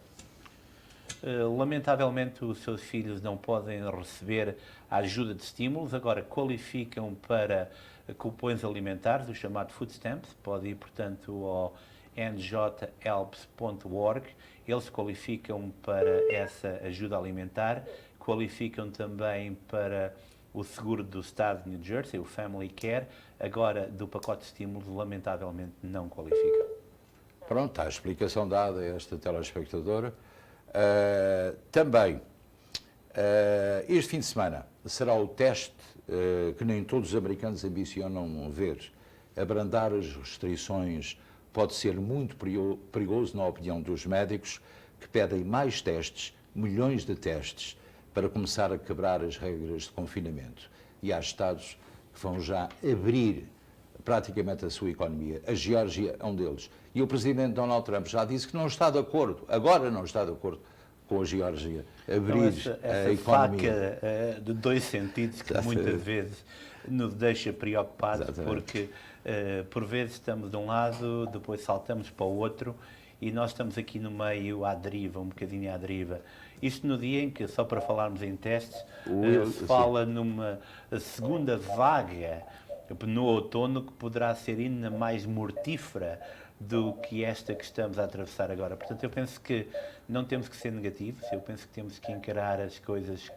Lamentavelmente, os seus filhos não podem receber a ajuda de estímulos, agora qualificam para cupons alimentares, o chamado food stamps, pode ir, portanto, ao njhelps.org, eles qualificam para essa ajuda alimentar, qualificam também para o seguro do Estado de New Jersey, o Family Care, agora do pacote de estímulos, lamentavelmente não qualificam. Pronto, está a explicação dada a esta telespectadora. Também, este fim de semana será o teste que nem todos os americanos ambicionam ver. Abrandar as restrições pode ser muito perigoso, na opinião dos médicos, que pedem mais testes, milhões de testes, para começar a quebrar as regras de confinamento. E há estados que vão já abrir praticamente a sua economia. A Geórgia é um deles. E o presidente Donald Trump já disse que não está de acordo, agora não está de acordo com a Geórgia abrir então, a economia. Faca de dois sentidos que muitas vezes nos deixa preocupados, porque por vezes estamos de um lado, depois saltamos para o outro e nós estamos aqui no meio à deriva, um bocadinho à deriva. Isto no dia em que, só para falarmos em testes, se fala numa segunda vaga no outono que poderá ser ainda mais mortífera do que esta que estamos a atravessar agora. Portanto, eu penso que não temos que ser negativos, eu penso que temos que encarar as coisas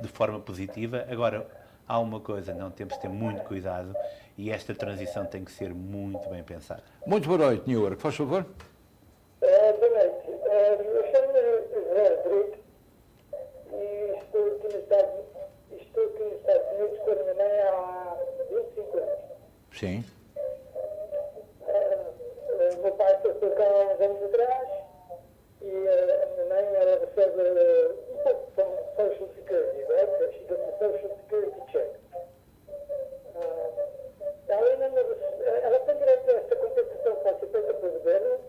de forma positiva. Agora, há uma coisa, não temos que ter muito cuidado e esta transição tem que ser muito bem pensada. Muito boa noite, Newark, faz favor. Boa noite. Eu chamo-me José Rodrigo e estou aqui nos Estados Unidos com a minha mãe há 25 anos. Sim. O meu pai foi para cá há uns anos atrás e a minha mãe ela recebe um pouco de Social Security, right? She gets a Social Security check. Ela tem direito a esta compensação que pode ser feita pelo governo?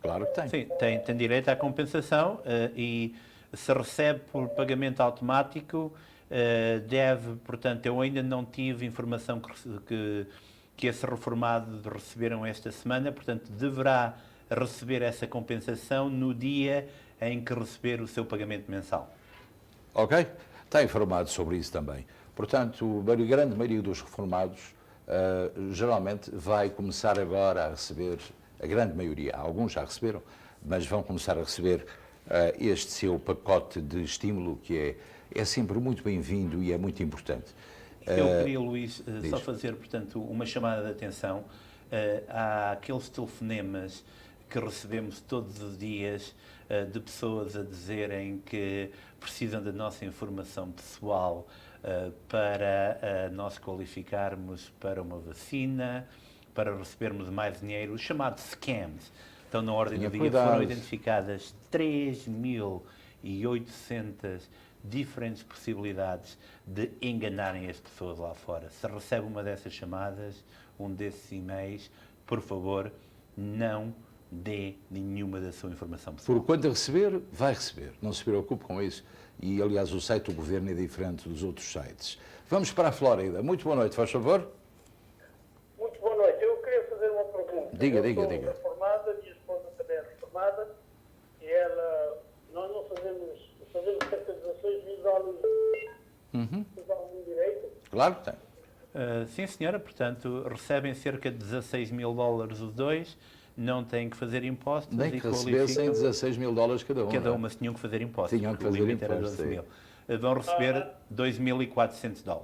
Claro que tem. Sim, tem direito à compensação e se recebe por pagamento automático, deve, portanto, eu ainda não tive informação que esse reformado receberam esta semana, portanto, deverá receber essa compensação no dia em que receber o seu pagamento mensal. Ok? Está informado sobre isso também. Portanto, a grande maioria dos reformados geralmente vai começar agora a receber, a grande maioria, alguns já receberam, mas vão começar a receber este seu pacote de estímulo que é sempre muito bem-vindo e é muito importante. Eu queria, Luís, só fazer, portanto, uma chamada de atenção. Há aqueles telefonemas que recebemos todos os dias de pessoas a dizerem que precisam da nossa informação pessoal para nós qualificarmos para uma vacina, para recebermos mais dinheiro, os chamados scams. Então, na ordem do dia, foram identificadas 3.800 diferentes possibilidades de enganarem as pessoas lá fora. Se recebe uma dessas chamadas, um desses e-mails, por favor, não dê nenhuma da sua informação pessoal. Por quanto a receber, vai receber. Não se preocupe com isso. E, aliás, o site do governo é diferente dos outros sites. Vamos para a Flórida. Muito boa noite, faz favor. Muito boa noite. Eu queria fazer uma pergunta. Diga. Eu sou reformada, minha esposa também é reformada, e nós não fazemos cerca de $16.000 de algum direito? Claro que tem. Sim, senhora. Portanto, recebem cerca de $16.000 os dois, não têm que fazer impostos. Nem que recebessem $16.000 cada um. Cada uma tinham que fazer impostos. Tinham que fazer impostos. Vão receber $2.400.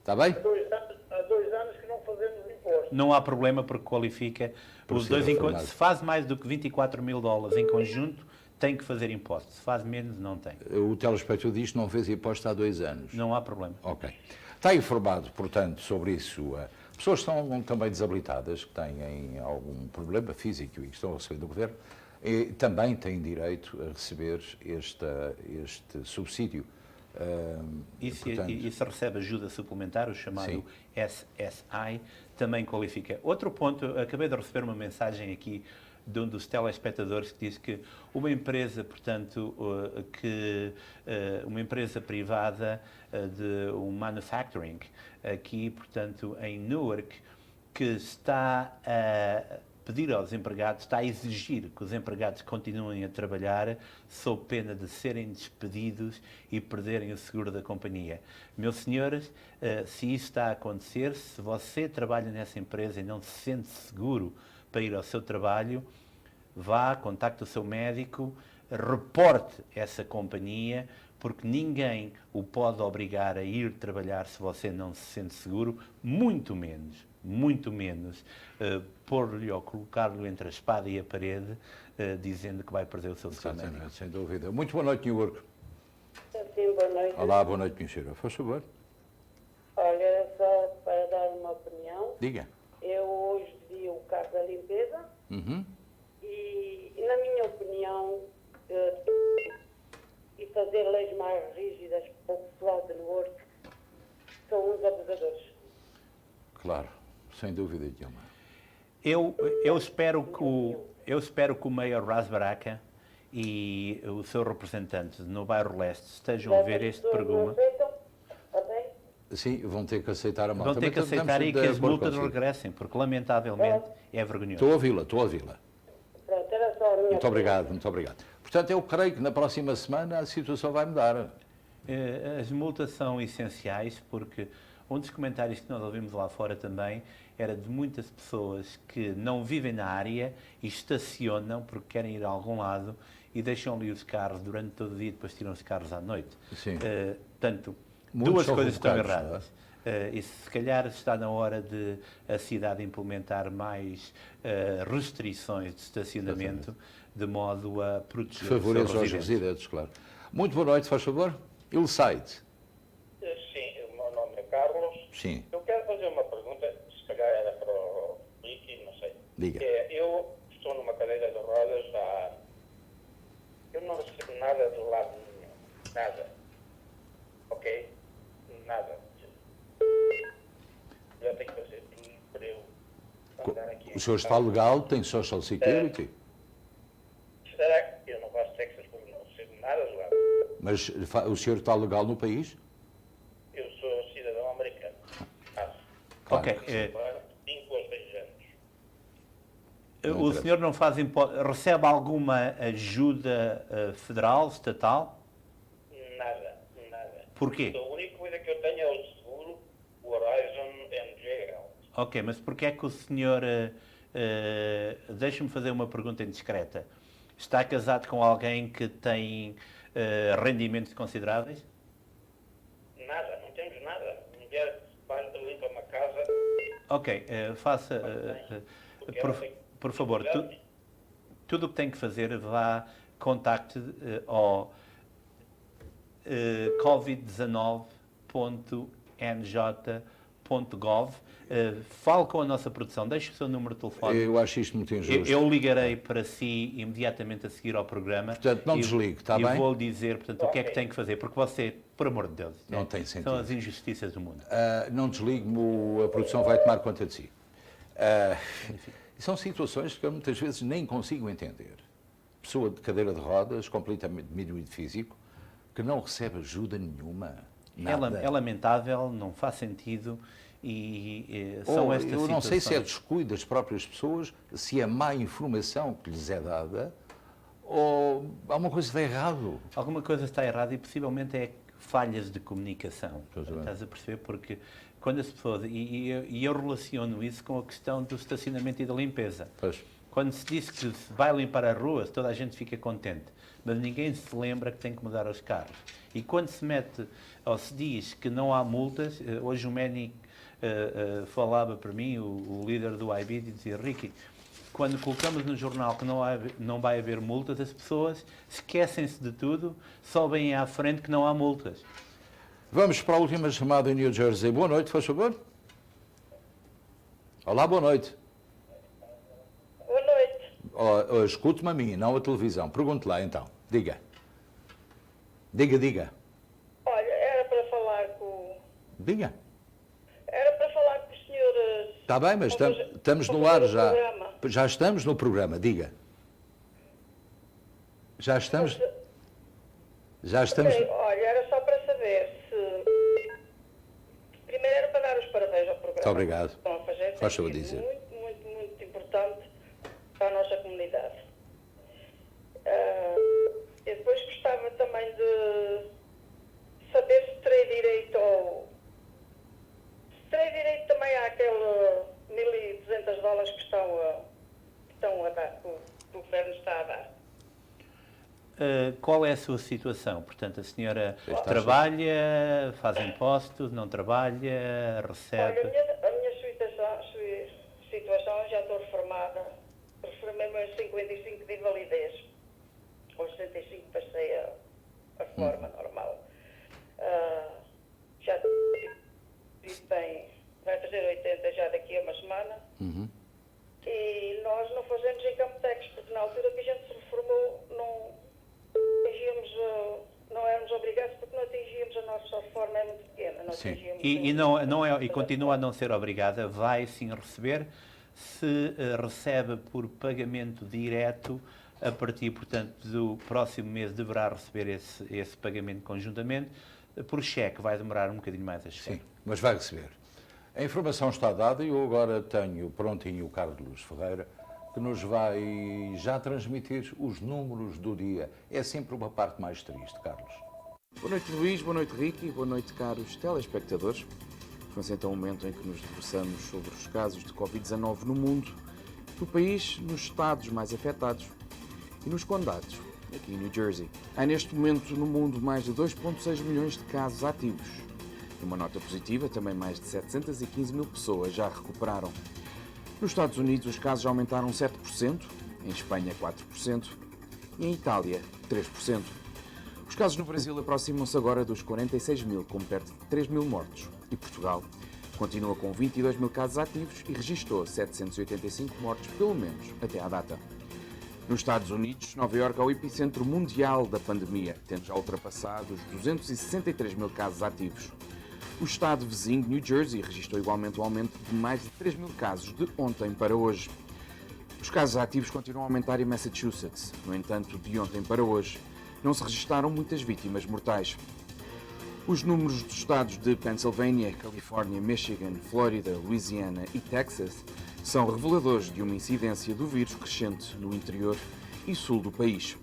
Está bem? Há 2 anos que não fazemos impostos. imposto. Não há problema porque qualifica Por os ser dois. reformado. Se faz mais do que 24 mil dólares em conjunto, tem que fazer imposto. Se faz menos, não tem. O telespectador diz que não fez imposto há 2 anos. Não há problema. Ok. Está informado, portanto, sobre isso. Pessoas que estão também desabilitadas, que têm algum problema físico e que estão a receber do governo, também têm direito a receber este subsídio. E se recebe ajuda suplementar, o chamado Sim. SSI, também qualifica. Outro ponto, acabei de receber uma mensagem aqui de um dos telespectadores que diz que uma empresa, portanto, uma empresa privada de um manufacturing aqui, portanto, em Newark, que está a pedir aos empregados, está a exigir que os empregados continuem a trabalhar sob pena de serem despedidos e perderem o seguro da companhia. Meus senhores, se isso está a acontecer, se você trabalha nessa empresa e não se sente seguro para ir ao seu trabalho, vá, contacte o seu médico, reporte essa companhia, porque ninguém o pode obrigar a ir trabalhar se você não se sente seguro, muito menos pôr-lhe ou colocar-lhe entre a espada e a parede, dizendo que vai perder o seu seguro médico. Sem dúvida. Muito boa noite, Newark. Sim, boa noite. Olá, boa noite, minha senhora. Faz favor. Olha, era só para dar uma opinião. Diga. Eu hoje vi o carro da limpeza Uhum. e na minha opinião, e fazer leis mais rígidas para o pessoal de Newark são uns abusadores. Claro, sem dúvida nenhuma. Eu espero que o Mayor Ras Baraka e o seu representante no bairro Leste estejam a ver este programa. Sim, vão ter que aceitar a multa. Vão ter que aceitar e que as multas regressem, porque lamentavelmente é vergonhoso. Estou a ouvi-la. Pronto, era só a minha Muito obrigado. Portanto, eu creio que na próxima semana a situação vai mudar. As multas são essenciais porque um dos comentários que nós ouvimos lá fora também era de muitas pessoas que não vivem na área e estacionam porque querem ir a algum lado e deixam ali os carros durante todo o dia e depois tiram os carros à noite. Sim. Portanto, Muitos duas são coisas estão revocados, erradas. E se calhar está na hora de a cidade implementar mais restrições de estacionamento de modo a proteger Favorecer os aos seus residentes. residentes, claro. Muito boa noite, faz favor. Hillside. Sim, o meu nome é Carlos. Sim. Eu quero fazer uma pergunta, se calhar era para o Ricky, não sei. Diga. Eu estou numa cadeira de rodas há anos. Eu não recebo nada de lado nenhum. Nada. Ok? Nada. Já tenho que fazer tudo para eu andar aqui. O senhor está legal, tem Social Security, Será que eu não faço Texas porque não recebo nada de lado? mas o senhor está legal no país? Eu sou cidadão americano. Claro. Ok. 5 ou 6 anos. O senhor não faz recebe alguma ajuda federal, estatal? Nada. Porquê? A única coisa que eu tenho é o seguro, o Horizon NGL. Ok, mas porquê é que o senhor... deixe-me fazer uma pergunta indiscreta. Está casado com alguém que tem rendimentos consideráveis? Nada, não temos nada. Mulher limpa uma casa. Ok, faça... por favor, tudo o que tem que fazer, vá, contacte ao covid19.nj.gov. Fale com a nossa produção, deixe o seu número de telefone. Eu acho isto muito injusto. Eu ligarei para si imediatamente a seguir ao programa. Portanto, não desligue, está bem? E vou dizer, portanto, o que é que tem que fazer, porque você, por amor de Deus, Não tem sentido. são as injustiças do mundo. Não desligue, a produção vai tomar conta de si. São situações que eu muitas vezes nem consigo entender. Pessoa de cadeira de rodas, completamente diminuído físico, que não recebe ajuda nenhuma. Nada. É lamentável, não faz sentido e são estas eu não sei se é situações. descuido das próprias pessoas, se é má informação que lhes é dada, ou alguma coisa está errado. Alguma coisa está errada e possivelmente é falhas de comunicação. Estás a perceber? Porque quando as pessoas... E eu relaciono isso com a questão do estacionamento e da limpeza. Pois. Quando se diz que se vai limpar as ruas, toda a gente fica contente. Mas ninguém se lembra que tem que mudar os carros. E quando se mete, ou se diz que não há multas, hoje o Manny falava para mim, o líder do IB, e dizia: Ricky, quando colocamos no jornal que não vai haver multas, as pessoas esquecem-se de tudo, só vêm à frente que não há multas. Vamos para a última chamada em New Jersey. Boa noite, faz favor. Olá, boa noite. Boa noite. Escute-me a mim, não a televisão. Pergunte lá, então. Diga. Diga. Olha, era para falar com... Diga. Era para falar com o senhor... Está bem, mas estamos no ar já. Já estamos no programa, diga. Já estamos... Okay, olha, era só para saber se... Primeiro era para dar os parabéns ao programa. Muito obrigado. Estão a fazer. Faz favor dizer. Muito importante para a nossa comunidade. Eu depois gostava também de saber se terei direito ao... Se terei direito também àquele $1.200 que estão a dar, que o governo está a dar. Qual é a sua situação? Portanto, a senhora trabalha, faz impostos, não trabalha, recebe... Olha, a minha situação, já estou reformada. Reformei-me aos 55 de invalidez. Aos 65 passei a forma normal. Já vivo bem, vai fazer 80 já daqui a uma semana. E nós não fazemos income tax, porque na altura que a gente se reformou não éramos obrigados, porque não atingíamos a nossa reforma, é muito pequena. Não Sim. E continua a não ser obrigada, vai sim receber, se recebe por pagamento direto, a partir, portanto, do próximo mês deverá receber esse pagamento conjuntamente. Por cheque vai demorar um bocadinho mais a chegar. Sim, mas vai receber. A informação está dada e eu agora tenho prontinho o Carlos Ferreira, que nos vai já transmitir os números do dia. É sempre uma parte mais triste, Carlos. Boa noite, Luís. Boa noite, Ricky. Boa noite, caros telespectadores. Foi então um momento em que nos debruçamos sobre os casos de Covid-19 no mundo, no país, nos estados mais afetados e nos condados, aqui em New Jersey. Há neste momento no mundo mais de 2,6 milhões de casos ativos. Numa nota positiva, também mais de 715 mil pessoas já recuperaram. Nos Estados Unidos os casos aumentaram 7%, em Espanha 4% e em Itália 3%. Os casos no Brasil aproximam-se agora dos 46 mil, com perto de 3 mil mortos. E Portugal continua com 22 mil casos ativos e registrou 785 mortos, pelo menos, até à data. Nos Estados Unidos, Nova Iorque é o epicentro mundial da pandemia, tendo já ultrapassado os 263 mil casos ativos. O estado vizinho, New Jersey, registrou igualmente um aumento de mais de 3 mil casos de ontem para hoje. Os casos ativos continuam a aumentar em Massachusetts. No entanto, de ontem para hoje, não se registaram muitas vítimas mortais. Os números dos estados de Pennsylvania, Califórnia, Michigan, Flórida, Louisiana e Texas são reveladores de uma incidência do vírus crescente no interior e sul do país.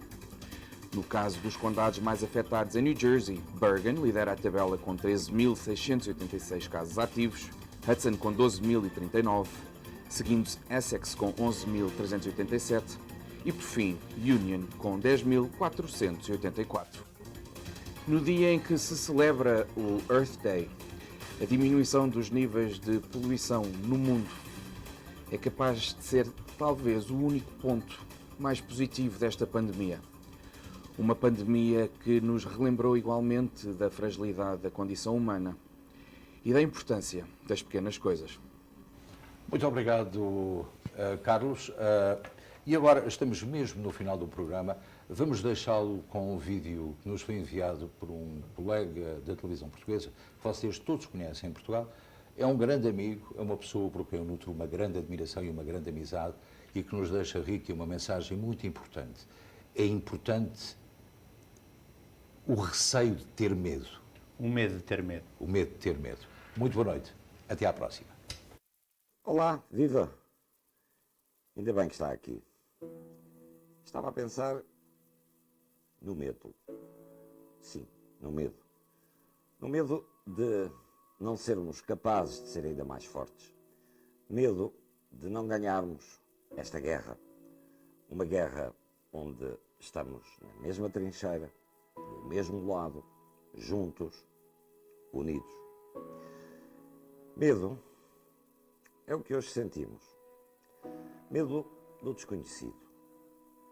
No caso dos condados mais afetados em New Jersey, Bergen lidera a tabela com 13.686 casos ativos, Hudson com 12.039, seguindo-se Essex com 11.387 e, por fim, Union com 10.484. No dia em que se celebra o Earth Day, a diminuição dos níveis de poluição no mundo é capaz de ser talvez o único ponto mais positivo desta pandemia. Uma pandemia que nos relembrou igualmente da fragilidade da condição humana e da importância das pequenas coisas. Muito obrigado, Carlos. E agora estamos mesmo no final do programa. Vamos deixá-lo com um vídeo que nos foi enviado por um colega da televisão portuguesa, que vocês todos conhecem em Portugal. É um grande amigo, é uma pessoa por quem eu nutro uma grande admiração e uma grande amizade e que nos deixa, Ricky, uma mensagem muito importante. É importante o receio de ter medo. O medo de ter medo. O medo de ter medo. Muito boa noite. Até à próxima. Olá, viva! Ainda bem que está aqui. Estava a pensar no medo. Sim, no medo. No medo de não sermos capazes de ser ainda mais fortes. Medo de não ganharmos esta guerra. Uma guerra onde estamos na mesma trincheira, do mesmo lado, juntos, unidos. Medo é o que hoje sentimos. Medo do desconhecido.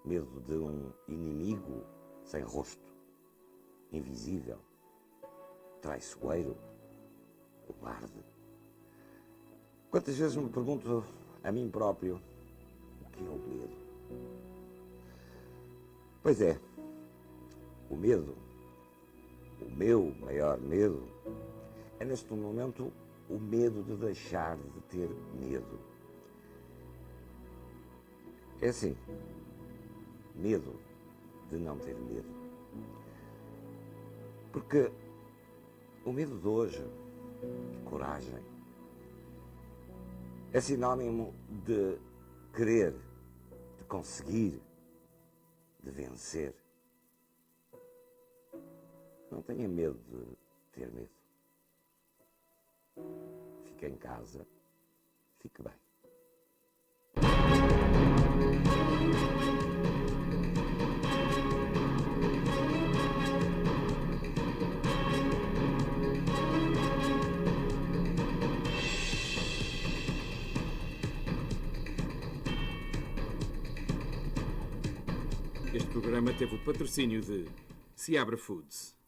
Medo de um inimigo sem rosto, invisível, traiçoeiro, cobarde. Quantas vezes me pergunto a mim próprio o que é o medo? Pois é, o medo, o meu maior medo, é neste momento o medo de deixar de ter medo. É assim, medo de não ter medo. Porque o medo de hoje, coragem, é sinónimo de querer, de conseguir, de vencer. Não tenha medo de ter medo. Fique em casa, fique bem. Este programa teve o patrocínio de Seabra Foods.